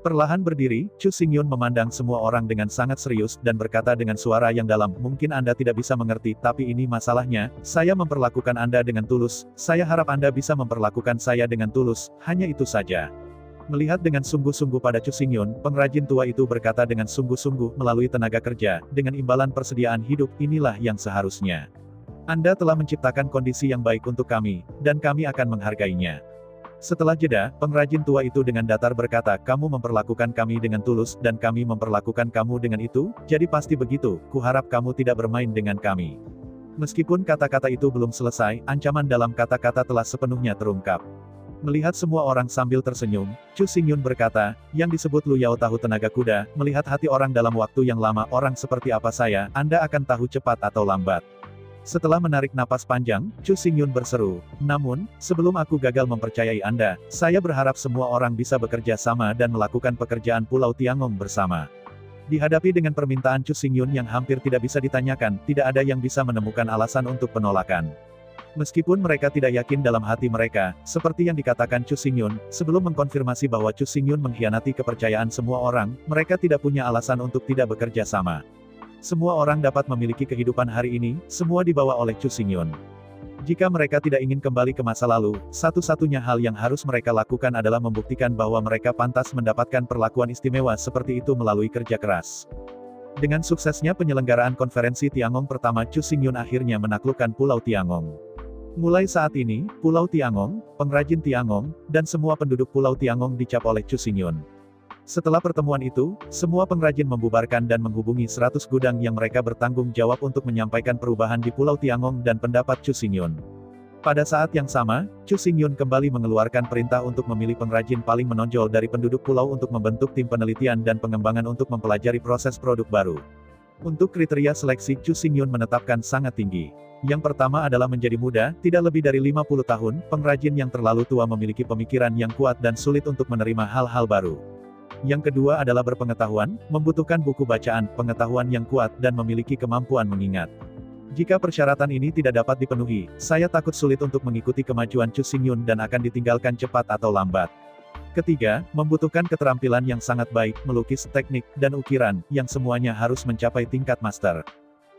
Speaker 2: Perlahan berdiri, Chu Xingyun memandang semua orang dengan sangat serius, dan berkata dengan suara yang dalam, mungkin Anda tidak bisa mengerti, tapi ini masalahnya, saya memperlakukan Anda dengan tulus, saya harap Anda bisa memperlakukan saya dengan tulus, hanya itu saja. Melihat dengan sungguh-sungguh pada Chu Xingyun, pengrajin tua itu berkata dengan sungguh-sungguh melalui tenaga kerja, dengan imbalan persediaan hidup, inilah yang seharusnya. Anda telah menciptakan kondisi yang baik untuk kami, dan kami akan menghargainya. Setelah jeda, pengrajin tua itu dengan datar berkata, kamu memperlakukan kami dengan tulus, dan kami memperlakukan kamu dengan itu, jadi pasti begitu, kuharap kamu tidak bermain dengan kami. Meskipun kata-kata itu belum selesai, ancaman dalam kata-kata telah sepenuhnya terungkap. Melihat semua orang sambil tersenyum, Chu Xingyun berkata, yang disebut Lu Yao tahu tenaga kuda, melihat hati orang dalam waktu yang lama, orang seperti apa saya, Anda akan tahu cepat atau lambat. Setelah menarik napas panjang, Chu Xingyun berseru, namun, sebelum aku gagal mempercayai Anda, saya berharap semua orang bisa bekerja sama dan melakukan pekerjaan Pulau Tiangong bersama. Dihadapi dengan permintaan Chu Xingyun yang hampir tidak bisa ditanyakan, tidak ada yang bisa menemukan alasan untuk penolakan. Meskipun mereka tidak yakin dalam hati mereka, seperti yang dikatakan Chu Xingyun, sebelum mengkonfirmasi bahwa Chu Xingyun mengkhianati kepercayaan semua orang, mereka tidak punya alasan untuk tidak bekerja sama. Semua orang dapat memiliki kehidupan hari ini, semua dibawa oleh Chu Xingyun. Jika mereka tidak ingin kembali ke masa lalu, satu-satunya hal yang harus mereka lakukan adalah membuktikan bahwa mereka pantas mendapatkan perlakuan istimewa seperti itu melalui kerja keras. Dengan suksesnya penyelenggaraan konferensi Tiangong pertama, Chu Xingyun akhirnya menaklukkan Pulau Tiangong. Mulai saat ini, Pulau Tiangong, pengrajin Tiangong, dan semua penduduk Pulau Tiangong dicap oleh Chu Xingyun. Setelah pertemuan itu, semua pengrajin membubarkan dan menghubungi 100 gudang yang mereka bertanggung jawab untuk menyampaikan perubahan di Pulau Tiangong dan pendapat Chu Xingyun. Pada saat yang sama, Chu Xingyun kembali mengeluarkan perintah untuk memilih pengrajin paling menonjol dari penduduk pulau untuk membentuk tim penelitian dan pengembangan untuk mempelajari proses produk baru. Untuk kriteria seleksi, Chu Xingyun menetapkan sangat tinggi. Yang pertama adalah menjadi muda, tidak lebih dari 50 tahun, pengrajin yang terlalu tua memiliki pemikiran yang kuat dan sulit untuk menerima hal-hal baru. Yang kedua adalah berpengetahuan, membutuhkan buku bacaan, pengetahuan yang kuat, dan memiliki kemampuan mengingat. Jika persyaratan ini tidak dapat dipenuhi, saya takut sulit untuk mengikuti kemajuan Chu Xingyun dan akan ditinggalkan cepat atau lambat. Ketiga, membutuhkan keterampilan yang sangat baik, melukis, teknik, dan ukiran, yang semuanya harus mencapai tingkat master.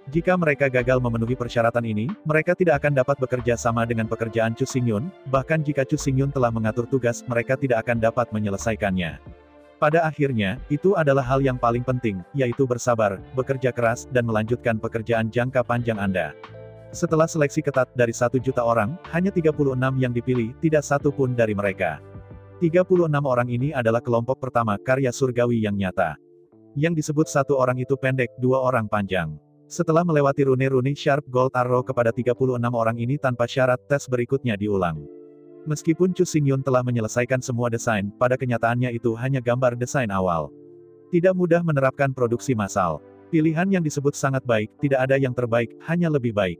Speaker 2: Jika mereka gagal memenuhi persyaratan ini, mereka tidak akan dapat bekerja sama dengan pekerjaan Chu Xingyun, bahkan jika Chu Xingyun telah mengatur tugas, mereka tidak akan dapat menyelesaikannya. Pada akhirnya, itu adalah hal yang paling penting, yaitu bersabar, bekerja keras, dan melanjutkan pekerjaan jangka panjang Anda. Setelah seleksi ketat dari 1 juta orang, hanya 36 yang dipilih, tidak satu pun dari mereka. 36 orang ini adalah kelompok pertama, karya surgawi yang nyata. Yang disebut 1 orang itu pendek, 2 orang panjang. Setelah melewati rune-rune Sharp Gold Arrow kepada 36 orang ini tanpa syarat, tes berikutnya diulang. Meskipun Chu Xingyun telah menyelesaikan semua desain, pada kenyataannya itu hanya gambar desain awal. Tidak mudah menerapkan produksi massal. Pilihan yang disebut sangat baik, tidak ada yang terbaik, hanya lebih baik.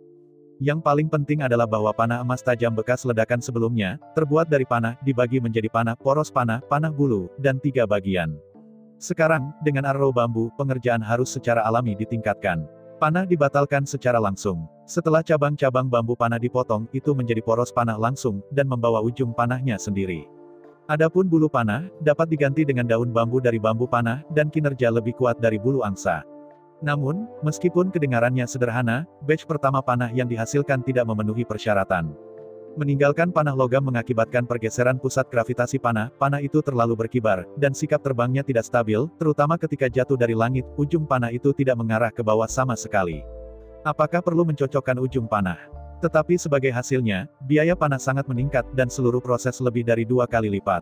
Speaker 2: Yang paling penting adalah bahwa panah emas tajam bekas ledakan sebelumnya, terbuat dari panah, dibagi menjadi panah poros panah, panah bulu, dan 3 bagian. Sekarang, dengan arrow bambu, pengerjaan harus secara alami ditingkatkan. Panah dibatalkan secara langsung. Setelah cabang-cabang bambu panah dipotong, itu menjadi poros panah langsung, dan membawa ujung panahnya sendiri. Adapun bulu panah, dapat diganti dengan daun bambu dari bambu panah, dan kinerja lebih kuat dari bulu angsa. Namun, meskipun kedengarannya sederhana, batch pertama panah yang dihasilkan tidak memenuhi persyaratan. Meninggalkan panah logam mengakibatkan pergeseran pusat gravitasi panah itu terlalu berkibar, dan sikap terbangnya tidak stabil, terutama ketika jatuh dari langit, ujung panah itu tidak mengarah ke bawah sama sekali. Apakah perlu mencocokkan ujung panah? Tetapi sebagai hasilnya, biaya panah sangat meningkat, dan seluruh proses lebih dari 2 kali lipat.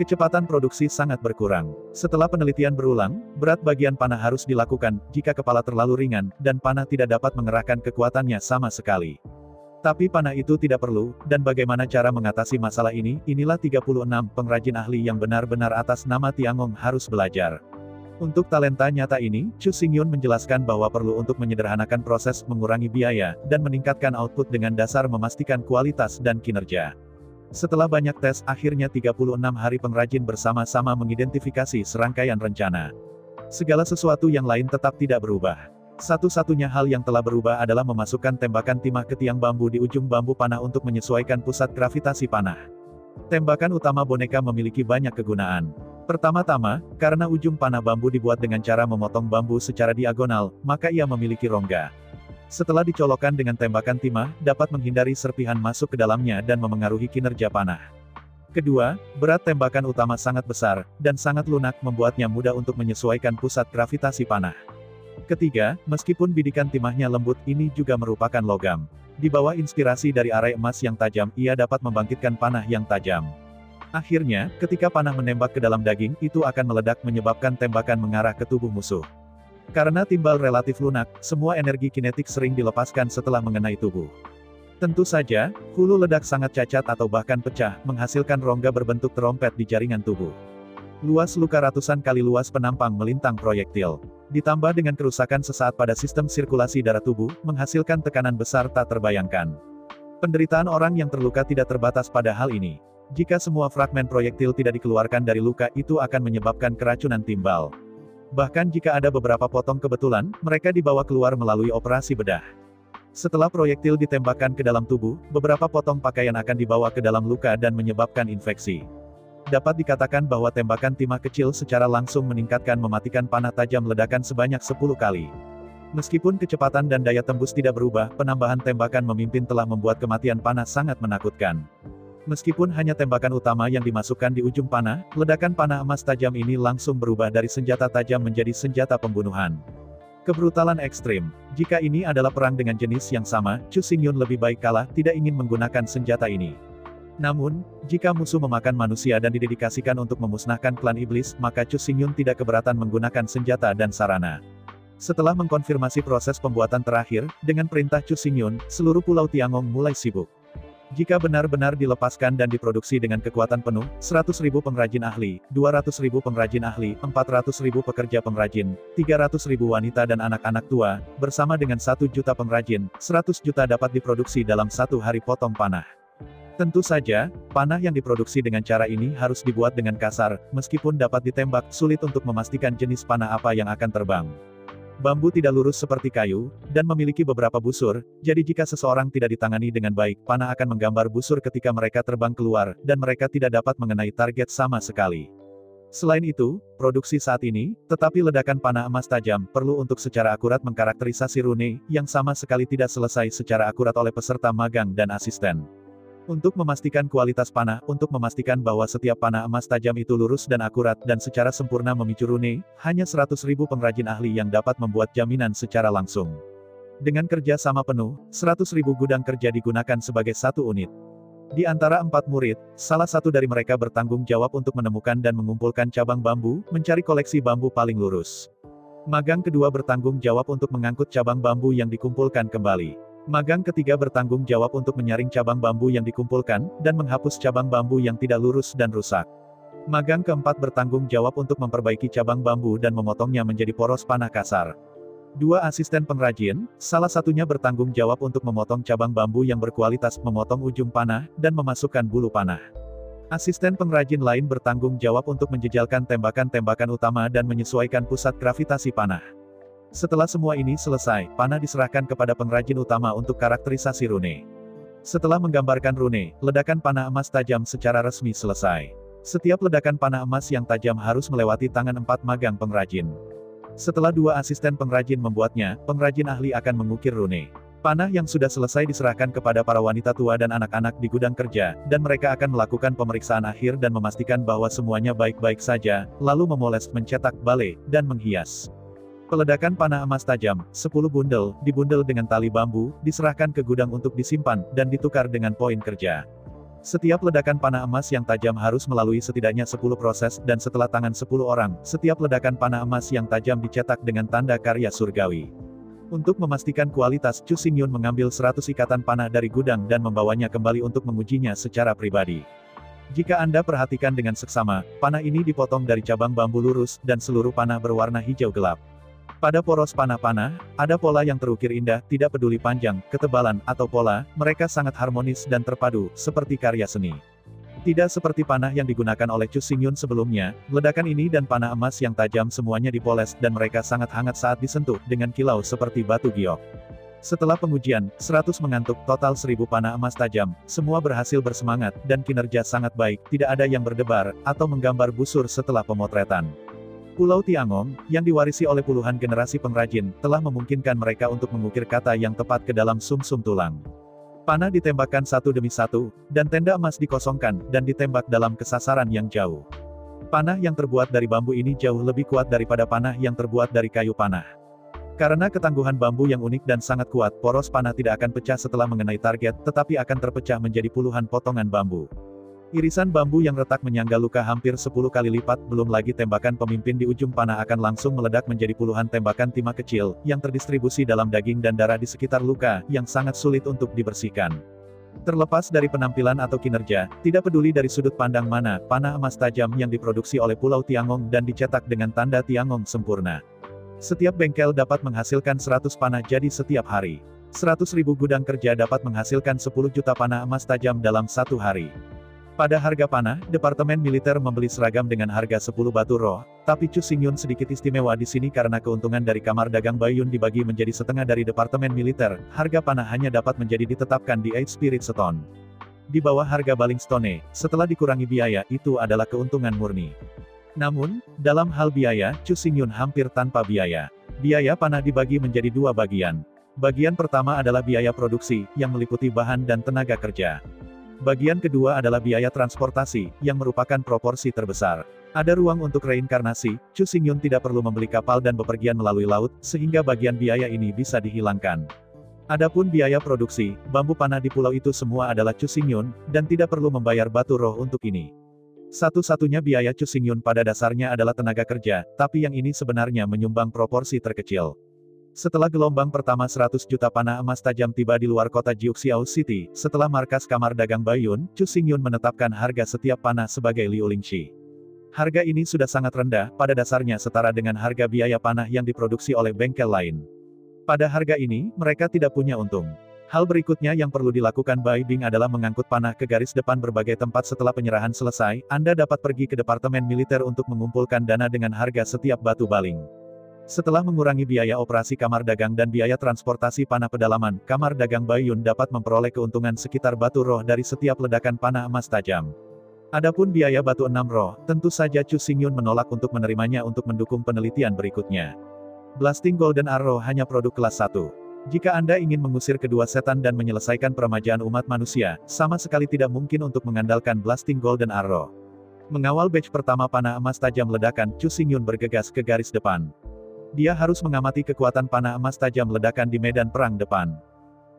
Speaker 2: Kecepatan produksi sangat berkurang. Setelah penelitian berulang, berat bagian panah harus dilakukan, jika kepala terlalu ringan, dan panah tidak dapat mengerahkan kekuatannya sama sekali. Tapi panah itu tidak perlu, dan bagaimana cara mengatasi masalah ini, inilah 36 pengrajin ahli yang benar-benar atas nama Tiangong harus belajar. Untuk talenta nyata ini, Chu Xingyun menjelaskan bahwa perlu untuk menyederhanakan proses, mengurangi biaya, dan meningkatkan output dengan dasar memastikan kualitas dan kinerja. Setelah banyak tes, akhirnya 36 hari pengrajin bersama-sama mengidentifikasi serangkaian rencana. Segala sesuatu yang lain tetap tidak berubah. Satu-satunya hal yang telah berubah adalah memasukkan tembakan timah ke tiang bambu di ujung bambu panah untuk menyesuaikan pusat gravitasi panah. Tembakan utama boneka memiliki banyak kegunaan. Pertama-tama, karena ujung panah bambu dibuat dengan cara memotong bambu secara diagonal, maka ia memiliki rongga. Setelah dicolokkan dengan tembakan timah, dapat menghindari serpihan masuk ke dalamnya dan memengaruhi kinerja panah. Kedua, berat tembakan utama sangat besar, dan sangat lunak membuatnya mudah untuk menyesuaikan pusat gravitasi panah. Ketiga, meskipun bidikan timahnya lembut, ini juga merupakan logam. Di bawah inspirasi dari arai emas yang tajam, ia dapat membangkitkan panah yang tajam. Akhirnya, ketika panah menembak ke dalam daging, itu akan meledak menyebabkan tembakan mengarah ke tubuh musuh. Karena timbal relatif lunak, semua energi kinetik sering dilepaskan setelah mengenai tubuh. Tentu saja, hulu ledak sangat cacat atau bahkan pecah, menghasilkan rongga berbentuk terompet di jaringan tubuh. Luas luka ratusan kali luas penampang melintang proyektil. Ditambah dengan kerusakan sesaat pada sistem sirkulasi darah tubuh, menghasilkan tekanan besar tak terbayangkan. Penderitaan orang yang terluka tidak terbatas pada hal ini. Jika semua fragmen proyektil tidak dikeluarkan dari luka, itu akan menyebabkan keracunan timbal. Bahkan jika ada beberapa potong kebetulan, mereka dibawa keluar melalui operasi bedah. Setelah proyektil ditembakkan ke dalam tubuh, beberapa potong pakaian akan dibawa ke dalam luka dan menyebabkan infeksi. Dapat dikatakan bahwa tembakan timah kecil secara langsung meningkatkan mematikan panah tajam ledakan sebanyak 10 kali. Meskipun kecepatan dan daya tembus tidak berubah, penambahan tembakan memimpin telah membuat kematian panah sangat menakutkan. Meskipun hanya tembakan utama yang dimasukkan di ujung panah, ledakan panah emas tajam ini langsung berubah dari senjata tajam menjadi senjata pembunuhan. Kebrutalan ekstrim. Jika ini adalah perang dengan jenis yang sama, Chu Xingyun lebih baik kalah, tidak ingin menggunakan senjata ini. Namun, jika musuh memakan manusia dan didedikasikan untuk memusnahkan klan iblis, maka Chu Xingyun tidak keberatan menggunakan senjata dan sarana. Setelah mengkonfirmasi proses pembuatan terakhir, dengan perintah Chu Xingyun, seluruh pulau Tiangong mulai sibuk. Jika benar-benar dilepaskan dan diproduksi dengan kekuatan penuh, 100.000 pengrajin ahli, 200.000 pengrajin ahli, 400.000 pekerja pengrajin, 300.000 wanita dan anak-anak tua, bersama dengan 1 juta pengrajin, 100 juta dapat diproduksi dalam 1 hari potong panah. Tentu saja, panah yang diproduksi dengan cara ini harus dibuat dengan kasar, meskipun dapat ditembak, sulit untuk memastikan jenis panah apa yang akan terbang. Bambu tidak lurus seperti kayu, dan memiliki beberapa busur, jadi jika seseorang tidak ditangani dengan baik, panah akan menggambar busur ketika mereka terbang keluar, dan mereka tidak dapat mengenai target sama sekali. Selain itu, produksi saat ini, tetapi ledakan panah emas tajam, perlu untuk secara akurat mengkarakterisasi rune, yang sama sekali tidak selesai secara akurat oleh peserta magang dan asisten. Untuk memastikan kualitas panah, untuk memastikan bahwa setiap panah emas tajam itu lurus dan akurat dan secara sempurna memicu rune, hanya 100.000 pengrajin ahli yang dapat membuat jaminan secara langsung. Dengan kerja sama penuh, 100.000 gudang kerja digunakan sebagai satu unit. Di antara 4 murid, salah satu dari mereka bertanggung jawab untuk menemukan dan mengumpulkan cabang bambu, mencari koleksi bambu paling lurus. Magang kedua bertanggung jawab untuk mengangkut cabang bambu yang dikumpulkan kembali. Magang ketiga bertanggung jawab untuk menyaring cabang bambu yang dikumpulkan, dan menghapus cabang bambu yang tidak lurus dan rusak. Magang keempat bertanggung jawab untuk memperbaiki cabang bambu dan memotongnya menjadi poros panah kasar. 2 asisten pengrajin, salah satunya bertanggung jawab untuk memotong cabang bambu yang berkualitas, memotong ujung panah, dan memasukkan bulu panah. Asisten pengrajin lain bertanggung jawab untuk menjejalkan tembakan-tembakan utama dan menyesuaikan pusat gravitasi panah. Setelah semua ini selesai, panah diserahkan kepada pengrajin utama untuk karakterisasi rune. Setelah menggambarkan rune, ledakan panah emas tajam secara resmi selesai. Setiap ledakan panah emas yang tajam harus melewati tangan 4 magang pengrajin. Setelah 2 asisten pengrajin membuatnya, pengrajin ahli akan mengukir rune. Panah yang sudah selesai diserahkan kepada para wanita tua dan anak-anak di gudang kerja, dan mereka akan melakukan pemeriksaan akhir dan memastikan bahwa semuanya baik-baik saja, lalu memoles, mencetak, bale, dan menghias. Peledakan panah emas tajam, 10 bundel, dibundel dengan tali bambu, diserahkan ke gudang untuk disimpan, dan ditukar dengan poin kerja. Setiap ledakan panah emas yang tajam harus melalui setidaknya 10 proses, dan setelah tangan 10 orang, setiap ledakan panah emas yang tajam dicetak dengan tanda karya surgawi. Untuk memastikan kualitas, Chu Xingyun mengambil 100 ikatan panah dari gudang dan membawanya kembali untuk mengujinya secara pribadi. Jika Anda perhatikan dengan seksama, panah ini dipotong dari cabang bambu lurus, dan seluruh panah berwarna hijau gelap. Pada poros panah-panah, ada pola yang terukir indah, tidak peduli panjang, ketebalan, atau pola, mereka sangat harmonis dan terpadu, seperti karya seni. Tidak seperti panah yang digunakan oleh Chu Xingyun sebelumnya, ledakan ini dan panah emas yang tajam semuanya dipoles, dan mereka sangat hangat saat disentuh, dengan kilau seperti batu giok. Setelah pengujian, 100 mengantuk, total 1000 panah emas tajam, semua berhasil bersemangat, dan kinerja sangat baik, tidak ada yang berdebar, atau menggambar busur setelah pemotretan. Pulau Tiangong, yang diwarisi oleh puluhan generasi pengrajin, telah memungkinkan mereka untuk mengukir kata yang tepat ke dalam sumsum tulang. Panah ditembakkan satu demi satu, dan tenda emas dikosongkan, dan ditembak dalam kesasaran yang jauh. Panah yang terbuat dari bambu ini jauh lebih kuat daripada panah yang terbuat dari kayu panah. Karena ketangguhan bambu yang unik dan sangat kuat, poros panah tidak akan pecah setelah mengenai target, tetapi akan terpecah menjadi puluhan potongan bambu. Irisan bambu yang retak menyangga luka hampir 10 kali lipat, belum lagi tembakan pemimpin di ujung panah akan langsung meledak menjadi puluhan tembakan timah kecil, yang terdistribusi dalam daging dan darah di sekitar luka, yang sangat sulit untuk dibersihkan. Terlepas dari penampilan atau kinerja, tidak peduli dari sudut pandang mana, panah emas tajam yang diproduksi oleh Pulau Tiangong dan dicetak dengan tanda Tiangong sempurna. Setiap bengkel dapat menghasilkan 100 panah jadi setiap hari. 100.000 gudang kerja dapat menghasilkan 10 juta panah emas tajam dalam satu hari. Pada harga panah, Departemen Militer membeli seragam dengan harga 10 batu roh, tapi Chu Xingyun sedikit istimewa di sini karena keuntungan dari Kamar Dagang Baiyun dibagi menjadi setengah dari Departemen Militer, harga panah hanya dapat menjadi ditetapkan di 8 Spirit Stone. Di bawah harga Baling Stone, setelah dikurangi biaya, itu adalah keuntungan murni. Namun, dalam hal biaya, Chu Xingyun hampir tanpa biaya. Biaya panah dibagi menjadi 2 bagian. Bagian pertama adalah biaya produksi, yang meliputi bahan dan tenaga kerja. Bagian kedua adalah biaya transportasi, yang merupakan proporsi terbesar. Ada ruang untuk reinkarnasi, Chu Xingyun tidak perlu membeli kapal dan bepergian melalui laut, sehingga bagian biaya ini bisa dihilangkan. Adapun biaya produksi, bambu panah di pulau itu semua adalah Chu Xingyun, dan tidak perlu membayar batu roh untuk ini. Satu-satunya biaya Chu Xingyun pada dasarnya adalah tenaga kerja, tapi yang ini sebenarnya menyumbang proporsi terkecil. Setelah gelombang pertama 100 juta panah emas tajam tiba di luar kota Jiuxiao City, setelah markas Kamar Dagang Baiyun, Chu Xingyun menetapkan harga setiap panah sebagai Liu Lingxi. Harga ini sudah sangat rendah, pada dasarnya setara dengan harga biaya panah yang diproduksi oleh bengkel lain. Pada harga ini, mereka tidak punya untung. Hal berikutnya yang perlu dilakukan Bai Bing adalah mengangkut panah ke garis depan berbagai tempat. Setelah penyerahan selesai, Anda dapat pergi ke Departemen Militer untuk mengumpulkan dana dengan harga setiap batu baling. Setelah mengurangi biaya operasi kamar dagang dan biaya transportasi panah pedalaman, kamar dagang Bai Yun dapat memperoleh keuntungan sekitar batu roh dari setiap ledakan panah emas tajam. Adapun biaya batu 6 roh, tentu saja Chu Xingyun menolak untuk menerimanya untuk mendukung penelitian berikutnya. Blasting Golden Arrow hanya produk kelas 1. Jika Anda ingin mengusir kedua setan dan menyelesaikan peremajaan umat manusia, sama sekali tidak mungkin untuk mengandalkan Blasting Golden Arrow. Mengawal batch pertama panah emas tajam ledakan, Chu Xingyun bergegas ke garis depan. Dia harus mengamati kekuatan panah emas tajam ledakan di medan perang depan.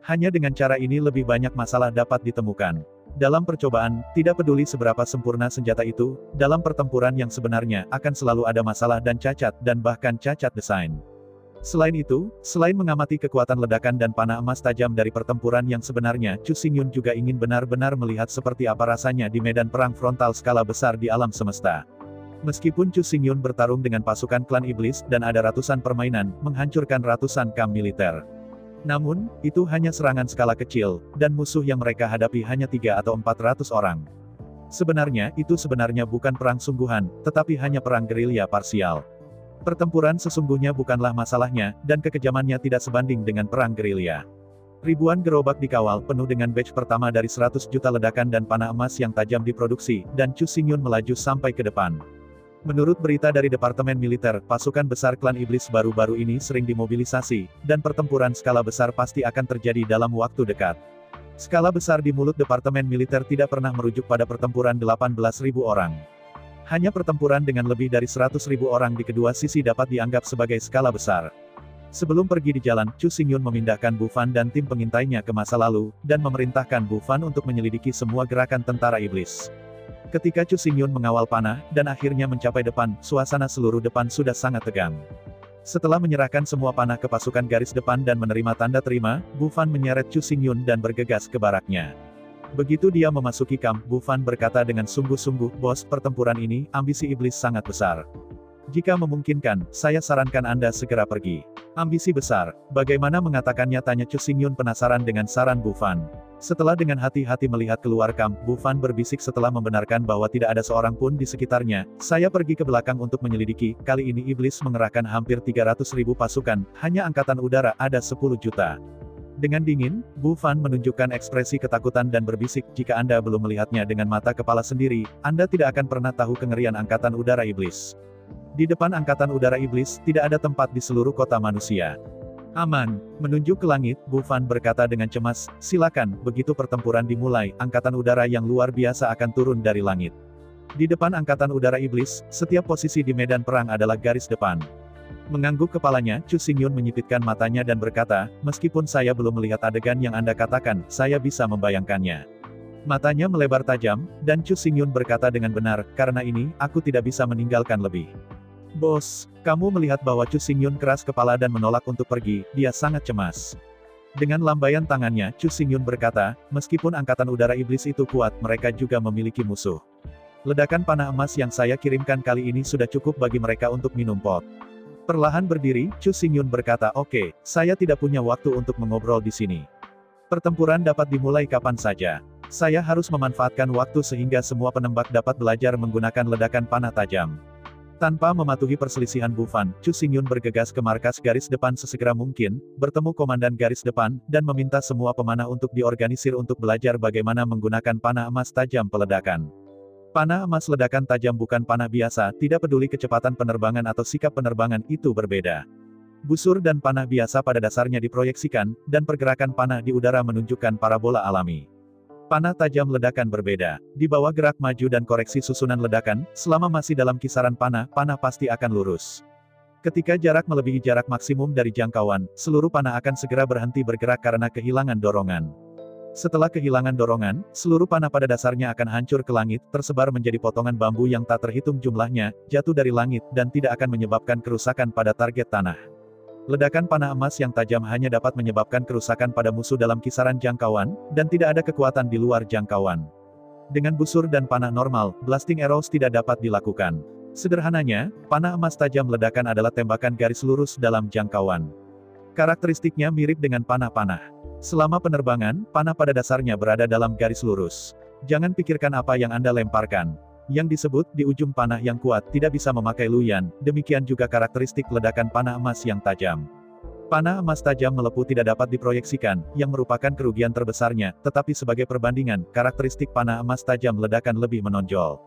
Speaker 2: Hanya dengan cara ini lebih banyak masalah dapat ditemukan. Dalam percobaan, tidak peduli seberapa sempurna senjata itu, dalam pertempuran yang sebenarnya, akan selalu ada masalah dan cacat, dan bahkan cacat desain. Selain itu, selain mengamati kekuatan ledakan dan panah emas tajam dari pertempuran yang sebenarnya, Chu Xingyun juga ingin benar-benar melihat seperti apa rasanya di medan perang frontal skala besar di alam semesta. Meskipun Chu Xingyun bertarung dengan pasukan klan iblis dan ada ratusan permainan, menghancurkan ratusan kamp militer. Namun, itu hanya serangan skala kecil, dan musuh yang mereka hadapi hanya 3 atau 400 orang. Sebenarnya, itu sebenarnya bukan perang sungguhan, tetapi hanya perang gerilya parsial. Pertempuran sesungguhnya bukanlah masalahnya, dan kekejamannya tidak sebanding dengan perang gerilya. Ribuan gerobak dikawal, penuh dengan batch pertama dari 100 juta ledakan dan panah emas yang tajam diproduksi, dan Chu Xingyun melaju sampai ke depan. Menurut berita dari Departemen Militer, pasukan besar klan iblis baru-baru ini sering dimobilisasi, dan pertempuran skala besar pasti akan terjadi dalam waktu dekat. Skala besar di mulut Departemen Militer tidak pernah merujuk pada pertempuran 18.000 orang. Hanya pertempuran dengan lebih dari 100.000 orang di kedua sisi dapat dianggap sebagai skala besar. Sebelum pergi di jalan, Chu Xingyun memindahkan Bu Fan dan tim pengintainya ke masa lalu, dan memerintahkan Bu Fan untuk menyelidiki semua gerakan tentara iblis. Ketika Chu Xingyun mengawal panah, dan akhirnya mencapai depan, suasana seluruh depan sudah sangat tegang. Setelah menyerahkan semua panah ke pasukan garis depan dan menerima tanda terima, Bu Fan menyeret Chu Xingyun dan bergegas ke baraknya. Begitu dia memasuki kamp, Bu Fan berkata dengan sungguh-sungguh, "Bos, pertempuran ini, ambisi iblis sangat besar. Jika memungkinkan, saya sarankan Anda segera pergi." "Ambisi besar? Bagaimana mengatakannya?" tanya Chu Xingyun penasaran dengan saran Bu Fan. Setelah dengan hati-hati melihat keluar kamp, Bu Fan berbisik setelah membenarkan bahwa tidak ada seorang pun di sekitarnya, "Saya pergi ke belakang untuk menyelidiki, kali ini iblis mengerahkan hampir 300.000 pasukan, hanya angkatan udara ada 10 juta. Dengan dingin, Bu Fan menunjukkan ekspresi ketakutan dan berbisik, "Jika Anda belum melihatnya dengan mata kepala sendiri, Anda tidak akan pernah tahu kengerian angkatan udara iblis. Di depan angkatan udara iblis, tidak ada tempat di seluruh kota manusia. Aman." Menunjuk ke langit, Bu Fan berkata dengan cemas, "Silakan." Begitu pertempuran dimulai, angkatan udara yang luar biasa akan turun dari langit. Di depan angkatan udara iblis, setiap posisi di medan perang adalah garis depan. Mengangguk kepalanya, Chu Xingyun menyipitkan matanya dan berkata, "Meskipun saya belum melihat adegan yang Anda katakan, saya bisa membayangkannya." Matanya melebar tajam, dan Chu Xingyun berkata dengan benar, "Karena ini, aku tidak bisa meninggalkan lebih." "Bos, kamu melihat bahwa Chu Xingyun keras kepala dan menolak untuk pergi, dia sangat cemas." Dengan lambaian tangannya, Chu Xingyun berkata, "Meskipun angkatan udara iblis itu kuat, mereka juga memiliki musuh. Ledakan panah emas yang saya kirimkan kali ini sudah cukup bagi mereka untuk minum pot." Perlahan berdiri, Chu Xingyun berkata, "Oke, saya tidak punya waktu untuk mengobrol di sini. Pertempuran dapat dimulai kapan saja. Saya harus memanfaatkan waktu sehingga semua penembak dapat belajar menggunakan ledakan panah tajam." Tanpa mematuhi perselisihan Bu Fan, Chu Xingyun bergegas ke markas garis depan sesegera mungkin, bertemu komandan garis depan, dan meminta semua pemanah untuk diorganisir untuk belajar bagaimana menggunakan panah emas tajam peledakan. Panah emas ledakan tajam bukan panah biasa, tidak peduli kecepatan penerbangan atau sikap penerbangan, itu berbeda. Busur dan panah biasa pada dasarnya diproyeksikan, dan pergerakan panah di udara menunjukkan parabola alami. Panah tajam ledakan berbeda. Di bawah gerak maju dan koreksi susunan ledakan, selama masih dalam kisaran panah pasti akan lurus. Ketika jarak melebihi jarak maksimum dari jangkauan, seluruh panah akan segera berhenti bergerak karena kehilangan dorongan. Setelah kehilangan dorongan, seluruh panah pada dasarnya akan hancur ke langit, tersebar menjadi potongan bambu yang tak terhitung jumlahnya, jatuh dari langit, dan tidak akan menyebabkan kerusakan pada target tanah. Ledakan panah emas yang tajam hanya dapat menyebabkan kerusakan pada musuh dalam kisaran jangkauan, dan tidak ada kekuatan di luar jangkauan. Dengan busur dan panah normal, blasting arrows tidak dapat dilakukan. Sederhananya, panah emas tajam ledakan adalah tembakan garis lurus dalam jangkauan. Karakteristiknya mirip dengan panah-panah. Selama penerbangan, panah pada dasarnya berada dalam garis lurus. Jangan pikirkan apa yang Anda lemparkan. Yang disebut di ujung panah yang kuat tidak bisa memakai luyan, demikian juga karakteristik ledakan panah emas yang tajam. Panah emas tajam melepuh tidak dapat diproyeksikan, yang merupakan kerugian terbesarnya, tetapi sebagai perbandingan, karakteristik panah emas tajam ledakan lebih menonjol.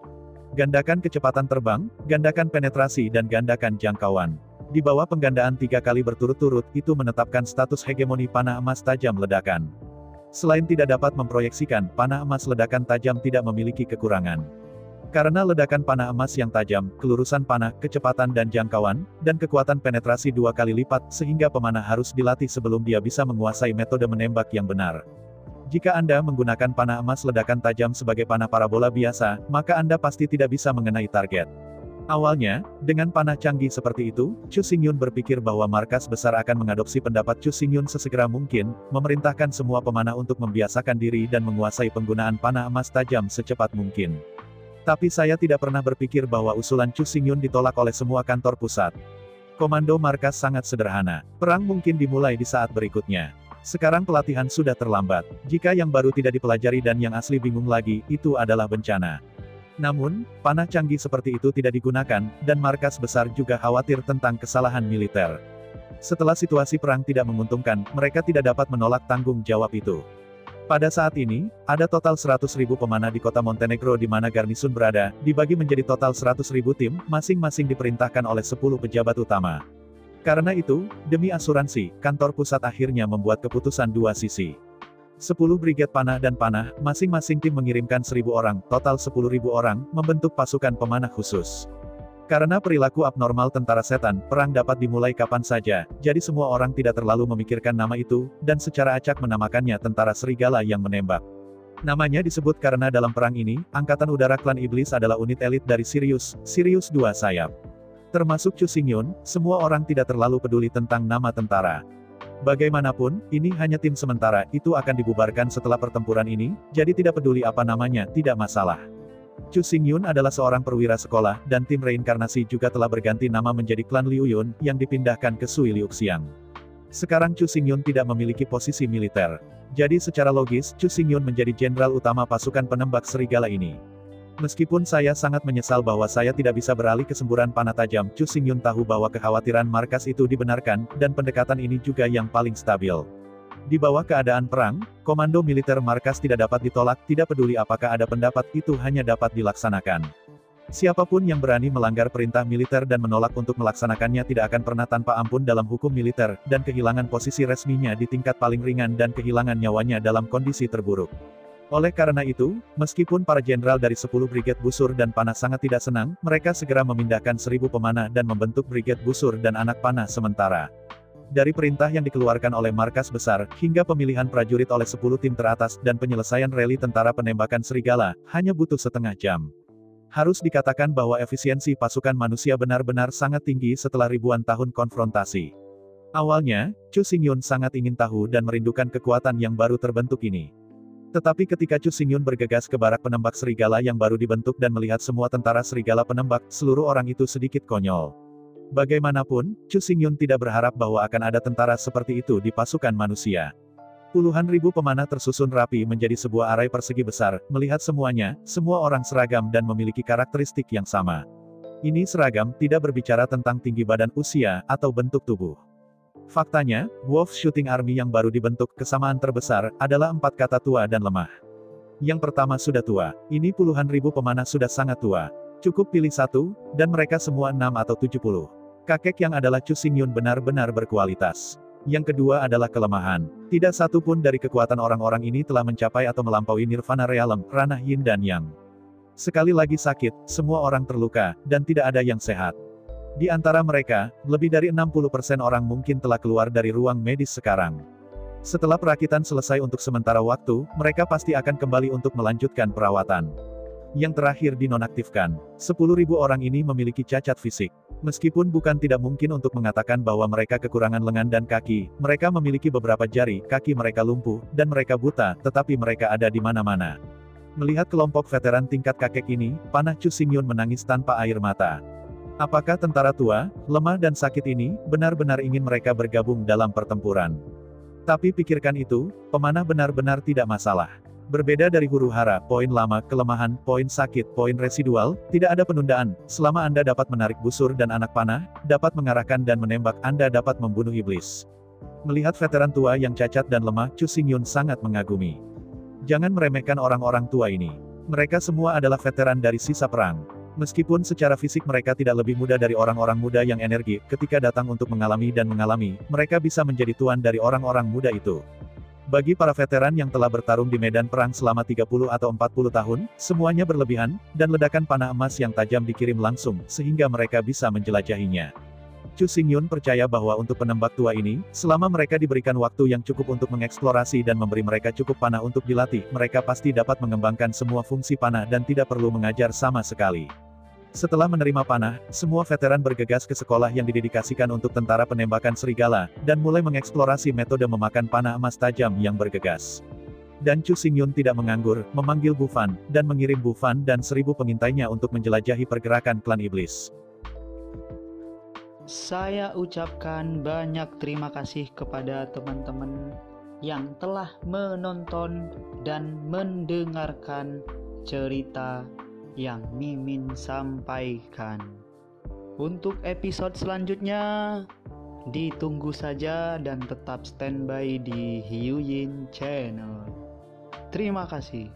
Speaker 2: Gandakan kecepatan terbang, gandakan penetrasi dan gandakan jangkauan. Di bawah penggandaan 3 kali berturut-turut, itu menetapkan status hegemoni panah emas tajam ledakan. Selain tidak dapat memproyeksikan, panah emas ledakan tajam tidak memiliki kekurangan. Karena ledakan panah emas yang tajam, kelurusan panah, kecepatan dan jangkauan, dan kekuatan penetrasi 2 kali lipat, sehingga pemanah harus dilatih sebelum dia bisa menguasai metode menembak yang benar. Jika Anda menggunakan panah emas ledakan tajam sebagai panah parabola biasa, maka Anda pasti tidak bisa mengenai target. Awalnya, dengan panah canggih seperti itu, Chu Xingyun berpikir bahwa markas besar akan mengadopsi pendapat Chu Xingyun sesegera mungkin, memerintahkan semua pemanah untuk membiasakan diri dan menguasai penggunaan panah emas tajam secepat mungkin. Tapi saya tidak pernah berpikir bahwa usulan Chu Xingyun ditolak oleh semua kantor pusat. Komando markas sangat sederhana. Perang mungkin dimulai di saat berikutnya. Sekarang pelatihan sudah terlambat. Jika yang baru tidak dipelajari dan yang asli bingung lagi, itu adalah bencana. Namun, panah canggih seperti itu tidak digunakan, dan markas besar juga khawatir tentang kesalahan militer. Setelah situasi perang tidak menguntungkan, mereka tidak dapat menolak tanggung jawab itu. Pada saat ini, ada total 100.000 pemanah di kota Montenegro di mana garnisun berada, dibagi menjadi total 100.000 tim, masing-masing diperintahkan oleh 10 pejabat utama. Karena itu, demi asuransi, kantor pusat akhirnya membuat keputusan dua sisi. 10 brigade panah dan panah, masing-masing tim mengirimkan 1.000 orang, total 10.000 orang, membentuk pasukan pemanah khusus. Karena perilaku abnormal tentara setan, perang dapat dimulai kapan saja, jadi semua orang tidak terlalu memikirkan nama itu, dan secara acak menamakannya tentara serigala yang menembak. Namanya disebut karena dalam perang ini, Angkatan Udara Klan Iblis adalah unit elit dari Sirius 2 sayap. Termasuk Chu Xingyun, semua orang tidak terlalu peduli tentang nama tentara. Bagaimanapun, ini hanya tim sementara, itu akan dibubarkan setelah pertempuran ini, jadi tidak peduli apa namanya, tidak masalah. Chu Xingyun adalah seorang perwira sekolah, dan tim reinkarnasi juga telah berganti nama menjadi klan Liu Yun, yang dipindahkan ke Sui Liuxiang. Sekarang Chu Xingyun tidak memiliki posisi militer. Jadi secara logis, Chu Xingyun menjadi jenderal utama pasukan penembak serigala ini. Meskipun saya sangat menyesal bahwa saya tidak bisa beralih ke semburan panah tajam, Chu Xingyun tahu bahwa kekhawatiran markas itu dibenarkan, dan pendekatan ini juga yang paling stabil. Di bawah keadaan perang, komando militer markas tidak dapat ditolak, tidak peduli apakah ada pendapat, itu hanya dapat dilaksanakan. Siapapun yang berani melanggar perintah militer dan menolak untuk melaksanakannya tidak akan pernah tanpa ampun dalam hukum militer, dan kehilangan posisi resminya di tingkat paling ringan dan kehilangan nyawanya dalam kondisi terburuk. Oleh karena itu, meskipun para jenderal dari 10 brigade busur dan panah sangat tidak senang, mereka segera memindahkan 1.000 pemanah dan membentuk brigade busur dan anak panah sementara. Dari perintah yang dikeluarkan oleh markas besar, hingga pemilihan prajurit oleh 10 tim teratas, dan penyelesaian rally tentara penembakan serigala, hanya butuh setengah jam. Harus dikatakan bahwa efisiensi pasukan manusia benar-benar sangat tinggi setelah ribuan tahun konfrontasi. Awalnya, Chu Xingyun sangat ingin tahu dan merindukan kekuatan yang baru terbentuk ini. Tetapi ketika Chu Xingyun bergegas ke barak penembak serigala yang baru dibentuk dan melihat semua tentara serigala penembak, seluruh orang itu sedikit konyol. Bagaimanapun, Chu Xingyun tidak berharap bahwa akan ada tentara seperti itu di pasukan manusia. Puluhan ribu pemanah tersusun rapi menjadi sebuah arai persegi besar, melihat semuanya, semua orang seragam dan memiliki karakteristik yang sama. Ini seragam tidak berbicara tentang tinggi badan, usia, atau bentuk tubuh. Faktanya, Wolf Shooting Army yang baru dibentuk, kesamaan terbesar, adalah 4 kata tua dan lemah. Yang pertama sudah tua. Ini puluhan ribu pemanah sudah sangat tua. Cukup pilih satu, dan mereka semua 6 atau 70. Kakek yang adalah Chu Xingyun benar-benar berkualitas. Yang kedua adalah kelemahan. Tidak satu pun dari kekuatan orang-orang ini telah mencapai atau melampaui Nirvana Realm, ranah Yin dan Yang. Sekali lagi sakit, semua orang terluka, dan tidak ada yang sehat. Di antara mereka, lebih dari 60% orang mungkin telah keluar dari ruang medis sekarang. Setelah perakitan selesai untuk sementara waktu, mereka pasti akan kembali untuk melanjutkan perawatan. Yang terakhir dinonaktifkan. 10.000 orang ini memiliki cacat fisik. Meskipun bukan tidak mungkin untuk mengatakan bahwa mereka kekurangan lengan dan kaki, mereka memiliki beberapa jari, kaki mereka lumpuh, dan mereka buta, tetapi mereka ada di mana-mana. Melihat kelompok veteran tingkat kakek ini, panah Chu Xingyun menangis tanpa air mata. Apakah tentara tua, lemah dan sakit ini, benar-benar ingin mereka bergabung dalam pertempuran? Tapi pikirkan itu, pemanah benar-benar tidak masalah. Berbeda dari huru hara, poin lama, kelemahan, poin sakit, poin residual, tidak ada penundaan. Selama Anda dapat menarik busur dan anak panah, dapat mengarahkan dan menembak, Anda dapat membunuh iblis. Melihat veteran tua yang cacat dan lemah, Chu Xingyun sangat mengagumi. Jangan meremehkan orang-orang tua ini. Mereka semua adalah veteran dari sisa perang. Meskipun secara fisik mereka tidak lebih muda dari orang-orang muda yang energi, ketika datang untuk mengalami, mereka bisa menjadi tuan dari orang-orang muda itu. Bagi para veteran yang telah bertarung di medan perang selama 30 atau 40 tahun, semuanya berlebihan, dan ledakan panah emas yang tajam dikirim langsung, sehingga mereka bisa menjelajahinya. Chu Xingyun percaya bahwa untuk penembak tua ini, selama mereka diberikan waktu yang cukup untuk mengeksplorasi dan memberi mereka cukup panah untuk dilatih, mereka pasti dapat mengembangkan semua fungsi panah dan tidak perlu mengajar sama sekali. Setelah menerima panah, semua veteran bergegas ke sekolah yang didedikasikan untuk tentara penembakan serigala, dan mulai mengeksplorasi metode memakan panah emas tajam yang bergegas. Dan Chu Xingyun tidak menganggur, memanggil Bu Fan, dan mengirim Bu Fan dan 1000 pengintainya untuk menjelajahi pergerakan klan iblis.
Speaker 1: Saya ucapkan banyak terima kasih kepada teman-teman yang telah menonton dan mendengarkan cerita yang Mimin sampaikan. Untuk episode selanjutnya, ditunggu saja dan tetap standby di Hiu Yin Channel. Terima kasih.